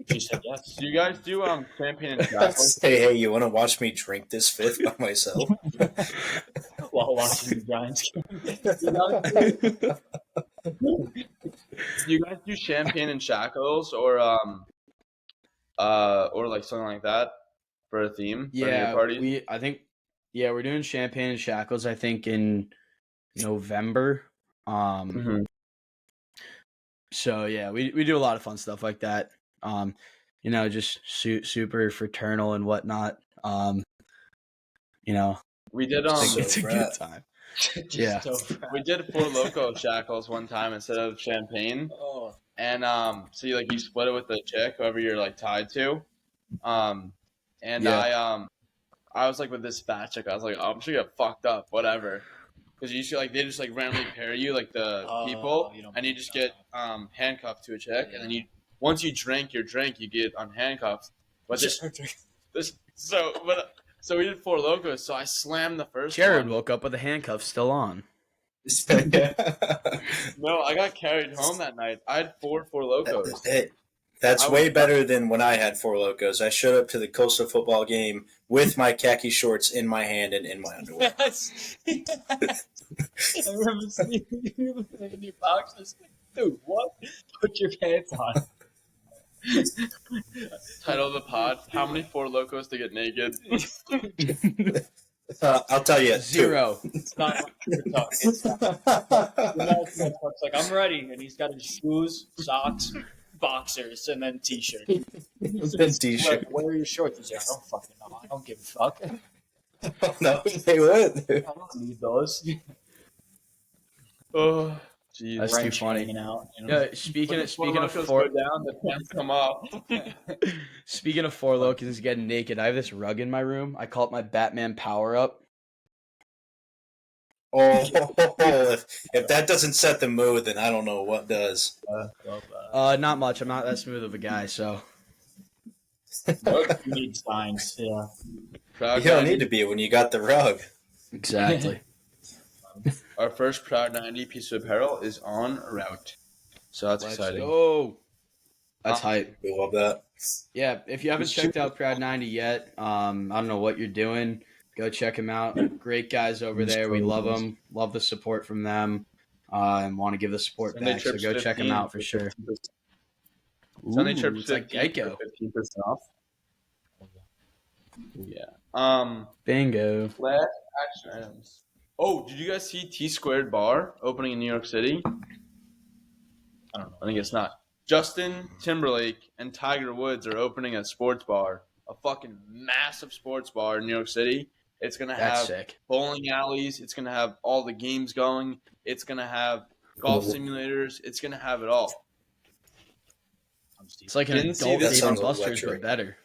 Speaker 3: She said yes.
Speaker 1: do you guys do champagne and chocolate?
Speaker 4: Hey, you want to watch me drink this fifth by myself?
Speaker 3: While watching the Giants game.
Speaker 1: Do you guys do champagne and shackles or like something like that for a theme? For any of your parties?
Speaker 2: we're doing champagne and shackles. I think in November.
Speaker 1: Mhm.
Speaker 2: So yeah, we do a lot of fun stuff like that. Just super fraternal and whatnot.
Speaker 1: We did
Speaker 2: It's a good
Speaker 4: frat.
Speaker 2: time.
Speaker 3: Just
Speaker 2: Yeah.
Speaker 3: so proud.
Speaker 1: we did 4 Lokos shackles one time instead of champagne.
Speaker 3: Oh.
Speaker 1: And so you split it with the chick, whoever you're like tied to. And
Speaker 2: Yeah.
Speaker 1: I was like with this fat chick, I was like, oh, I'm sure you get fucked up, whatever. Because you should they just randomly pair you the people,
Speaker 3: you don't
Speaker 1: and you
Speaker 3: want
Speaker 1: just
Speaker 3: that.
Speaker 1: get handcuffed to a chick, and then once you drink your drink, you get unhandcuffed. But so we did 4 Lokos, so I slammed the first
Speaker 2: Jared
Speaker 1: one.
Speaker 2: woke up with the handcuffs still on.
Speaker 1: No, I got carried home that night. I had 4 Lokos.
Speaker 4: That's
Speaker 1: I
Speaker 4: way
Speaker 1: was-
Speaker 4: better than when I had 4 Lokos. I showed up to the Coastal football game with my khaki shorts in my hand and in my underwear.
Speaker 3: Yes. I remember seeing you in your boxes. Dude, what? Put your pants on.
Speaker 1: Title of the pod: How many 4 Lokos to get naked?
Speaker 4: I'll tell you,
Speaker 2: 0.
Speaker 3: It's not like it's like, I'm ready. And he's got his shoes, socks, boxers, and then t-shirt.
Speaker 4: T-shirt.
Speaker 3: Like, where are your shorts? He's like, I don't fucking know. I don't give a fuck.
Speaker 4: No, they would.
Speaker 3: I don't need those.
Speaker 1: Oh, jeez.
Speaker 2: That's too
Speaker 3: Wrench
Speaker 2: funny.
Speaker 3: hanging out.
Speaker 2: Yeah, speaking of
Speaker 1: Lokos
Speaker 2: four,
Speaker 1: go down, the pants come up.
Speaker 2: speaking of Four Lokos getting naked, I have this rug in my room. I call it my Batman power up.
Speaker 4: If that doesn't set the mood, then I don't know what does.
Speaker 2: Not much. I'm not that smooth of a guy, so
Speaker 3: You need signs, yeah.
Speaker 1: Proud
Speaker 4: You don't
Speaker 1: 90.
Speaker 4: need to be when you got the rug.
Speaker 2: exactly.
Speaker 1: Our first Proud 90 piece of apparel is en route. So that's exciting.
Speaker 2: go. That's hype.
Speaker 4: We love that.
Speaker 2: Yeah, if you haven't checked out Proud 90 yet, I don't know what you're doing. Go check them out. Great guys over there. We love them. Love the support from them. And want to give the support
Speaker 1: Sunday
Speaker 2: back. So
Speaker 1: trips
Speaker 2: go check them
Speaker 1: 15
Speaker 2: out for sure.
Speaker 1: Sunday
Speaker 2: Ooh,
Speaker 1: trips
Speaker 2: it's like
Speaker 1: 15
Speaker 2: Geico.
Speaker 1: 15% off. Yeah.
Speaker 2: Bingo.
Speaker 1: Last action items. Oh, did you guys see T Squared Bar opening in New York City?
Speaker 3: I don't know.
Speaker 1: I think it's not. Justin Timberlake and Tiger Woods are opening a sports bar, a fucking massive sports bar in New York City. It's gonna
Speaker 2: That's
Speaker 1: have
Speaker 2: sick.
Speaker 1: bowling alleys. It's gonna have all the games going. It's gonna have golf simulators. It's gonna have it all.
Speaker 2: It's like an
Speaker 1: Didn't see
Speaker 2: adult
Speaker 1: this
Speaker 2: Dave
Speaker 4: sounds
Speaker 2: and Buster's,
Speaker 4: electric.
Speaker 2: but better.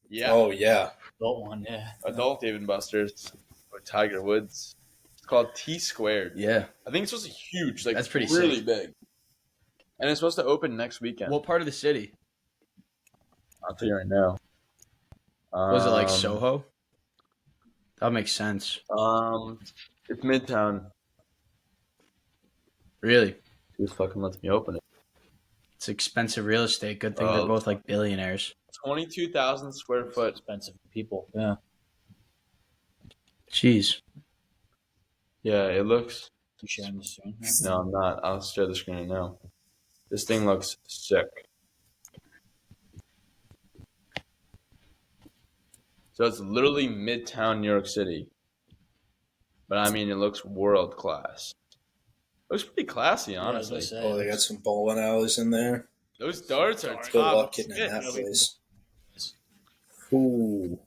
Speaker 1: Yeah,
Speaker 4: Oh yeah.
Speaker 3: Adult one, yeah.
Speaker 1: adult Dave and Buster's with Tiger Woods. It's called T Squared.
Speaker 2: Yeah.
Speaker 1: I think it's supposed to be huge. Like
Speaker 2: That's pretty
Speaker 1: really
Speaker 2: sick.
Speaker 1: big. And it's supposed to open next weekend.
Speaker 2: What part of the city?
Speaker 1: I'll tell you right now.
Speaker 2: Was it like Soho? That makes sense.
Speaker 1: It's Midtown.
Speaker 2: Really?
Speaker 1: Who fucking lets me open it?
Speaker 2: It's expensive real estate. Good thing they're both like billionaires.
Speaker 1: 22,000 square foot.
Speaker 3: Expensive people. Yeah.
Speaker 2: Jeez.
Speaker 1: Yeah, it looks.
Speaker 3: You sharing this soon?
Speaker 1: No, I'm not. I'll share the screen right now. This thing looks sick. So it's literally Midtown New York City. But I mean, it looks world class. It looks pretty classy, honestly.
Speaker 4: Oh, they got some bowling alleys in there.
Speaker 1: Those darts are
Speaker 4: Good
Speaker 1: top
Speaker 4: luck getting in
Speaker 1: shit.
Speaker 4: that place. Ooh.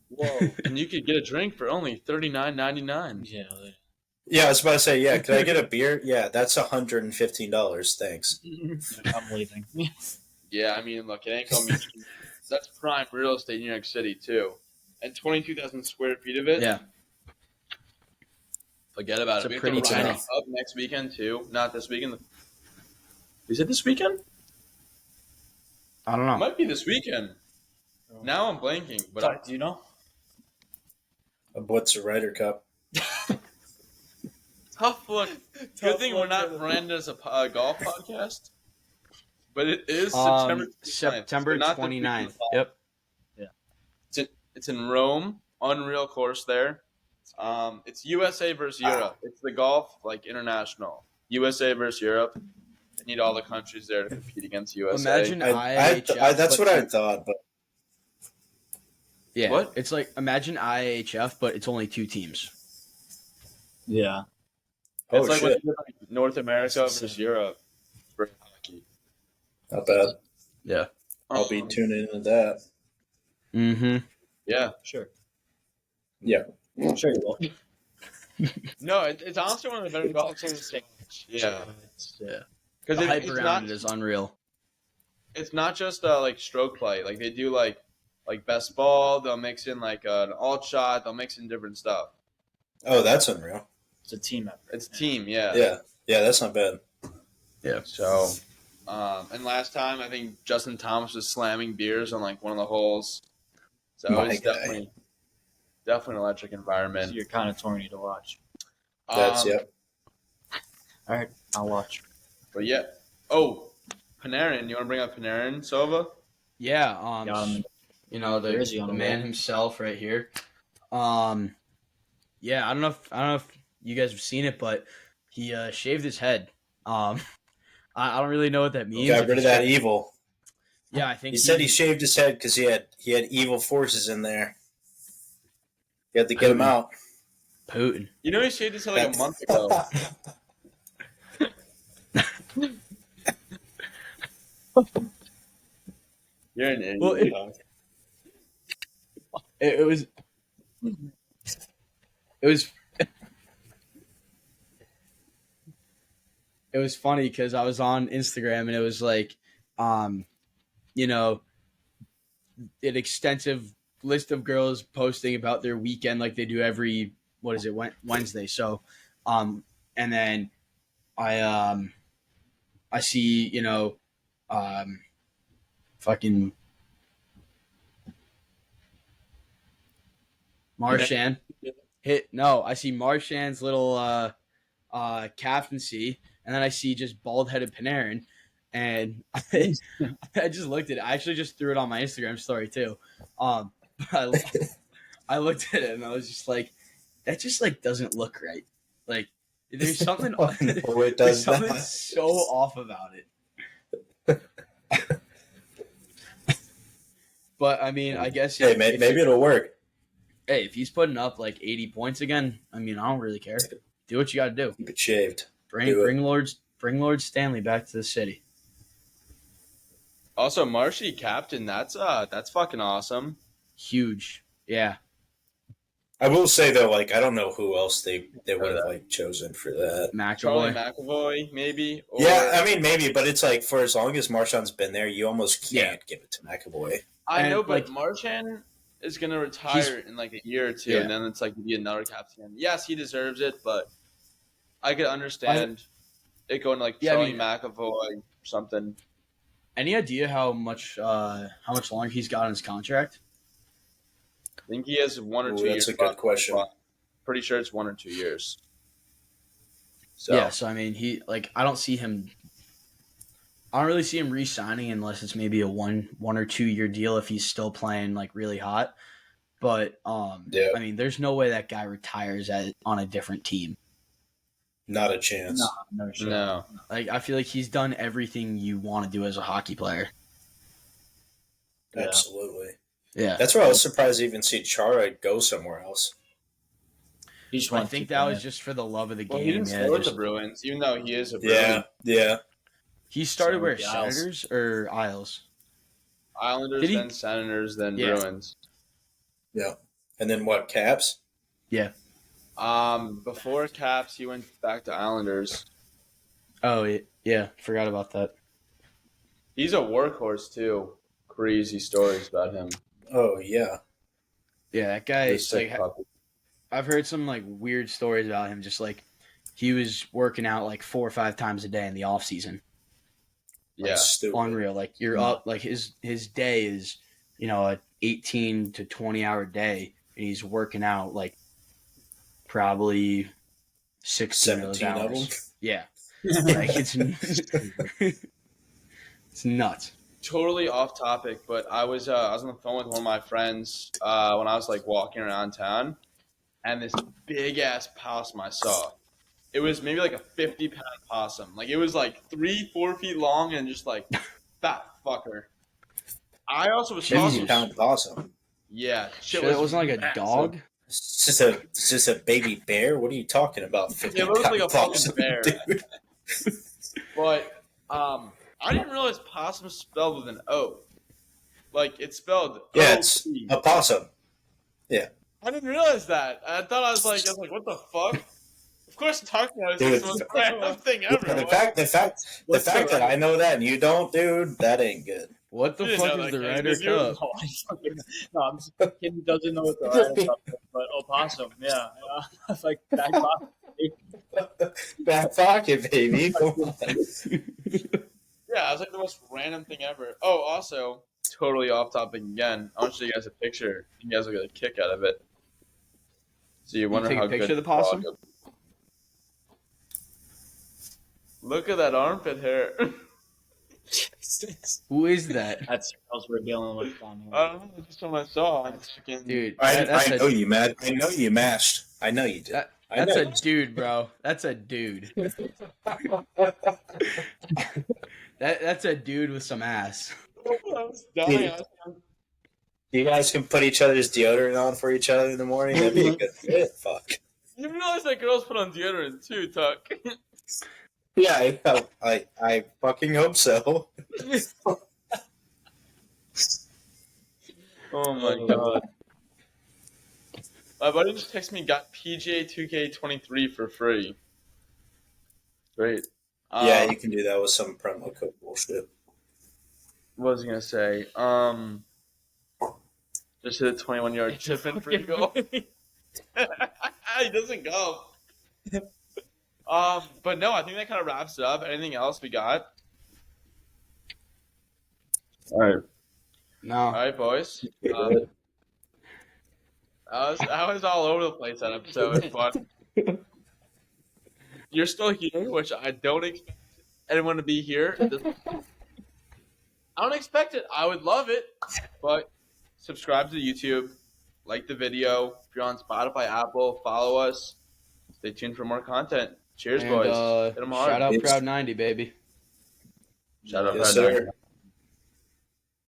Speaker 1: Whoa! And you could get a drink for only $39.99.
Speaker 3: Yeah.
Speaker 4: Yeah, I was about to say, yeah, can I get a beer? Yeah, that's $115. Thanks.
Speaker 3: I'm leaving.
Speaker 1: Yeah, I mean, look, it ain't gonna be. That's prime real estate in New York City too, and 22,000 square feet of it.
Speaker 2: Yeah.
Speaker 1: Forget about
Speaker 2: It's
Speaker 1: it.
Speaker 2: a
Speaker 1: We have
Speaker 2: pretty
Speaker 1: to wrap
Speaker 2: tiny-
Speaker 1: it up next weekend too. Not this weekend. Is it this weekend?
Speaker 2: I don't
Speaker 1: It
Speaker 2: know.
Speaker 1: might be this weekend. Now I'm blanking, but
Speaker 3: Do you know?
Speaker 4: What's the Ryder Cup?
Speaker 1: tough look. Good thing we're not branded as a golf podcast. But it is September 29th.
Speaker 2: September
Speaker 1: So not the
Speaker 2: 29th.
Speaker 1: weekend.
Speaker 2: Yep.
Speaker 1: It's in Rome. Unreal course there. It's USA versus Europe. It's the golf like international. USA versus Europe. They need all the countries there to compete against USA.
Speaker 2: Imagine IHF.
Speaker 4: That's
Speaker 2: but
Speaker 4: what I thought, but
Speaker 2: Yeah.
Speaker 1: What?
Speaker 2: It's like imagine IHF, but it's only 2 teams.
Speaker 3: Yeah.
Speaker 4: oh
Speaker 1: It's like
Speaker 4: shit,
Speaker 1: with North America versus Europe for hockey.
Speaker 4: not bad.
Speaker 2: Yeah.
Speaker 4: I'll be tuning into that.
Speaker 2: Mm-hmm.
Speaker 1: Yeah.
Speaker 3: Sure.
Speaker 4: Yeah.
Speaker 3: Sure you will.
Speaker 1: No, it's honestly one of the better golf teams. Yeah.
Speaker 2: Yeah.
Speaker 1: Because
Speaker 2: The hype
Speaker 1: it's
Speaker 2: around
Speaker 1: not.
Speaker 2: it is unreal.
Speaker 1: It's not just like stroke play. Like they do like best ball. They'll mix in like an alt shot. They'll mix in different stuff.
Speaker 4: Oh, that's unreal.
Speaker 3: It's a team effort.
Speaker 1: It's a team. Yeah.
Speaker 4: Yeah, that's not bad.
Speaker 1: So, and last time I think Justin Thomas was slamming beers on like one of the holes. So
Speaker 4: My
Speaker 1: it's
Speaker 4: guy.
Speaker 1: definitely an electric environment.
Speaker 3: So you're kind of torn to watch.
Speaker 4: That's yep.
Speaker 3: All right, I'll watch.
Speaker 1: But yeah. Oh, Panarin. You want to bring up Panarin, Sova?
Speaker 2: Yeah. You know
Speaker 3: Where is he
Speaker 2: the
Speaker 3: on the
Speaker 2: man
Speaker 3: wall?
Speaker 2: himself right here. Yeah. I don't know if you guys have seen it, but he shaved his head. I don't really know what that means.
Speaker 4: Got
Speaker 2: If
Speaker 4: rid of
Speaker 2: he's-
Speaker 4: that evil.
Speaker 2: Yeah, I think
Speaker 4: He said he shaved his head because he had evil forces in there. You had to get him out.
Speaker 2: Putin.
Speaker 1: You know he shaved his head like a month ago. You're an idiot.
Speaker 2: Well, it was it was funny because I was on Instagram and it was like, you know, an extensive list of girls posting about their weekend like they do every Wednesday. So, and then I see fucking Marshan I see Marshan's little captaincy, and then I see just bald-headed Panarin, and I just looked at it. I actually just threw it on my Instagram story too. I looked at it and I was just like, that just like doesn't look right. Like there's something
Speaker 4: No, it
Speaker 2: there's
Speaker 4: does
Speaker 2: something
Speaker 4: not.
Speaker 2: so off about it. But I mean, I guess
Speaker 4: Hey, maybe it'll work.
Speaker 2: Hey, if he's putting up like 80 points again, I mean, I don't really care. Do what you got to do.
Speaker 4: Keep it shaved.
Speaker 2: Bring
Speaker 4: Do it.
Speaker 2: Lord's Bring Lord Stanley back to the city.
Speaker 1: Also, Marshy captain. That's fucking awesome.
Speaker 2: Huge. Yeah.
Speaker 4: I will say though, like I don't know who else they would have like chosen for that.
Speaker 1: Charlie
Speaker 2: McAvoy.
Speaker 1: McAvoy, maybe. Or,
Speaker 4: Yeah, I mean maybe, but it's like for as long as Marshawn's been there, you almost can't give it to McAvoy.
Speaker 1: I know,
Speaker 2: And,
Speaker 1: but
Speaker 2: like,
Speaker 1: Marchand is gonna retire in like a year or two,
Speaker 2: Yeah.
Speaker 1: and then it's like to be another captain. Yes, he deserves it, but I could understand it going to like
Speaker 2: Yeah, I
Speaker 1: Charlie
Speaker 2: mean-
Speaker 1: McAvoy or something.
Speaker 2: Any idea how much longer he's got on his contract?
Speaker 1: I think he has 1 or
Speaker 4: Ooh,
Speaker 1: 2
Speaker 4: that's
Speaker 1: years.
Speaker 4: a good question.
Speaker 1: Pretty sure it's 1 or 2 years. So
Speaker 2: Yeah, so I mean, I don't really see him re-signing unless it's maybe a one or 2 year deal if he's still playing like really hot. But
Speaker 4: Yeah.
Speaker 2: I mean, there's no way that guy retires on a different team.
Speaker 4: Not a chance.
Speaker 3: No shit.
Speaker 1: no.
Speaker 2: Like I feel like he's done everything you want to do as a hockey player.
Speaker 3: Yeah.
Speaker 4: Absolutely.
Speaker 2: Yeah,
Speaker 4: That's why I was surprised to even see Chara go somewhere else.
Speaker 3: He just
Speaker 2: I
Speaker 3: wanted to
Speaker 2: think
Speaker 3: keep
Speaker 2: that was
Speaker 3: playing.
Speaker 2: just for the love of the
Speaker 1: Well,
Speaker 2: game.
Speaker 1: he didn't
Speaker 2: Yeah,
Speaker 1: start with
Speaker 2: just-
Speaker 1: the Bruins, even though he is a Bruin.
Speaker 4: Yeah, yeah.
Speaker 2: he started
Speaker 3: Sorry,
Speaker 2: where
Speaker 3: the Isles.
Speaker 2: Senators or Isles.
Speaker 1: Islanders,
Speaker 2: Did he-
Speaker 1: then Senators, then
Speaker 2: Yeah.
Speaker 1: Bruins.
Speaker 4: And then what? Caps?
Speaker 1: Before Caps, he went back to Islanders.
Speaker 2: Oh yeah, forgot about that.
Speaker 1: He's a workhorse too. Crazy stories about him.
Speaker 4: Oh yeah.
Speaker 2: Yeah, that guy.
Speaker 1: He's a sick
Speaker 2: Like,
Speaker 1: puppy.
Speaker 2: I've heard some like weird stories about him. Just like he was working out like 4 or 5 times a day in the off season.
Speaker 1: Yeah.
Speaker 4: That's stupid.
Speaker 2: Unreal. Like you're up. Like his day is a 18 to 20 hour day, and he's working out like probably 16 of those
Speaker 4: 17 of
Speaker 2: hours.
Speaker 4: them.
Speaker 2: Yeah, like it's it's nuts.
Speaker 1: Totally off topic, but I was on the phone with one of my friends when I was like walking around town, and this big ass possum I saw. It was maybe like a 50-pound possum. Like it was like 3-4 feet long and just like fat fucker. I also was talking.
Speaker 4: 50-pound possum.
Speaker 1: Yeah,
Speaker 2: Shit, it wasn't like a
Speaker 1: massive.
Speaker 2: dog.
Speaker 4: It's just a baby bear. What are you talking about? 50
Speaker 1: It looks like a fucking
Speaker 4: possum,
Speaker 1: bear.
Speaker 4: dude.
Speaker 1: But I didn't realize possum spelled with an O. Like it's spelled.
Speaker 4: Yeah, it's
Speaker 1: O-P.
Speaker 4: a possum.
Speaker 1: I didn't realize that. I thought I was like, what the fuck? Of course, talking about it is the most random thing ever.
Speaker 4: The fact that I know that and you don't, dude, that ain't good.
Speaker 2: What the
Speaker 1: You
Speaker 2: fuck
Speaker 1: know
Speaker 2: is
Speaker 1: that
Speaker 2: the
Speaker 1: guy,
Speaker 2: Ryder
Speaker 1: did you?
Speaker 2: Cup?
Speaker 3: No, I fucking, no, I'm just a kid who doesn't know what the Ryder Cup is, but opossum, yeah. It's like back pocket.
Speaker 4: Back pocket, baby. Come on.
Speaker 1: Yeah, it was like the most random thing ever. Oh, also, totally off topic again. I want to show you guys a picture. You guys will get a kick out of it. So you wonder
Speaker 2: take a
Speaker 1: how
Speaker 2: picture
Speaker 1: good
Speaker 2: of the possum?
Speaker 1: dog- Look at that armpit hair.
Speaker 2: Who is that,
Speaker 3: That's what else we're dealing with down here.
Speaker 1: I don't know, that's what I saw. It's fucking-
Speaker 2: dude?
Speaker 4: I
Speaker 2: That's
Speaker 4: know you, Matt. I know you mashed. I know you did. I
Speaker 2: That's
Speaker 4: know.
Speaker 2: a dude, bro. That's a dude. That's a dude with some ass.
Speaker 1: I was dying. I was-
Speaker 4: You guys can put each other's deodorant on for each other in the morning. That'd be a good fit. Fuck.
Speaker 1: You realize that girls put on deodorant too, Tuck.
Speaker 4: Yeah, I fucking hope so.
Speaker 1: Oh my god. My buddy just texted me, got PGA 2K23 for free. Great.
Speaker 4: Yeah, you can do that with some promo code bullshit.
Speaker 1: What was I gonna say? Just hit a 21-yard chip in for a goal. He doesn't go. But no, I think that kind of wraps it up. Anything else we got? All right. All
Speaker 2: No,
Speaker 1: right, boys. I was all over the place that episode, but you're still here, which I don't expect anyone to be here. I don't expect it. I would love it, but subscribe to YouTube, like the video. If you're on Spotify, Apple, follow us. Stay tuned for more content. Cheers,
Speaker 2: and,
Speaker 1: boys. Hit 'em hard.
Speaker 2: shout out
Speaker 4: Yes.
Speaker 2: Proud 90, baby.
Speaker 1: Shout out,
Speaker 4: Yes,
Speaker 1: Brad
Speaker 4: sir.
Speaker 1: Duncan.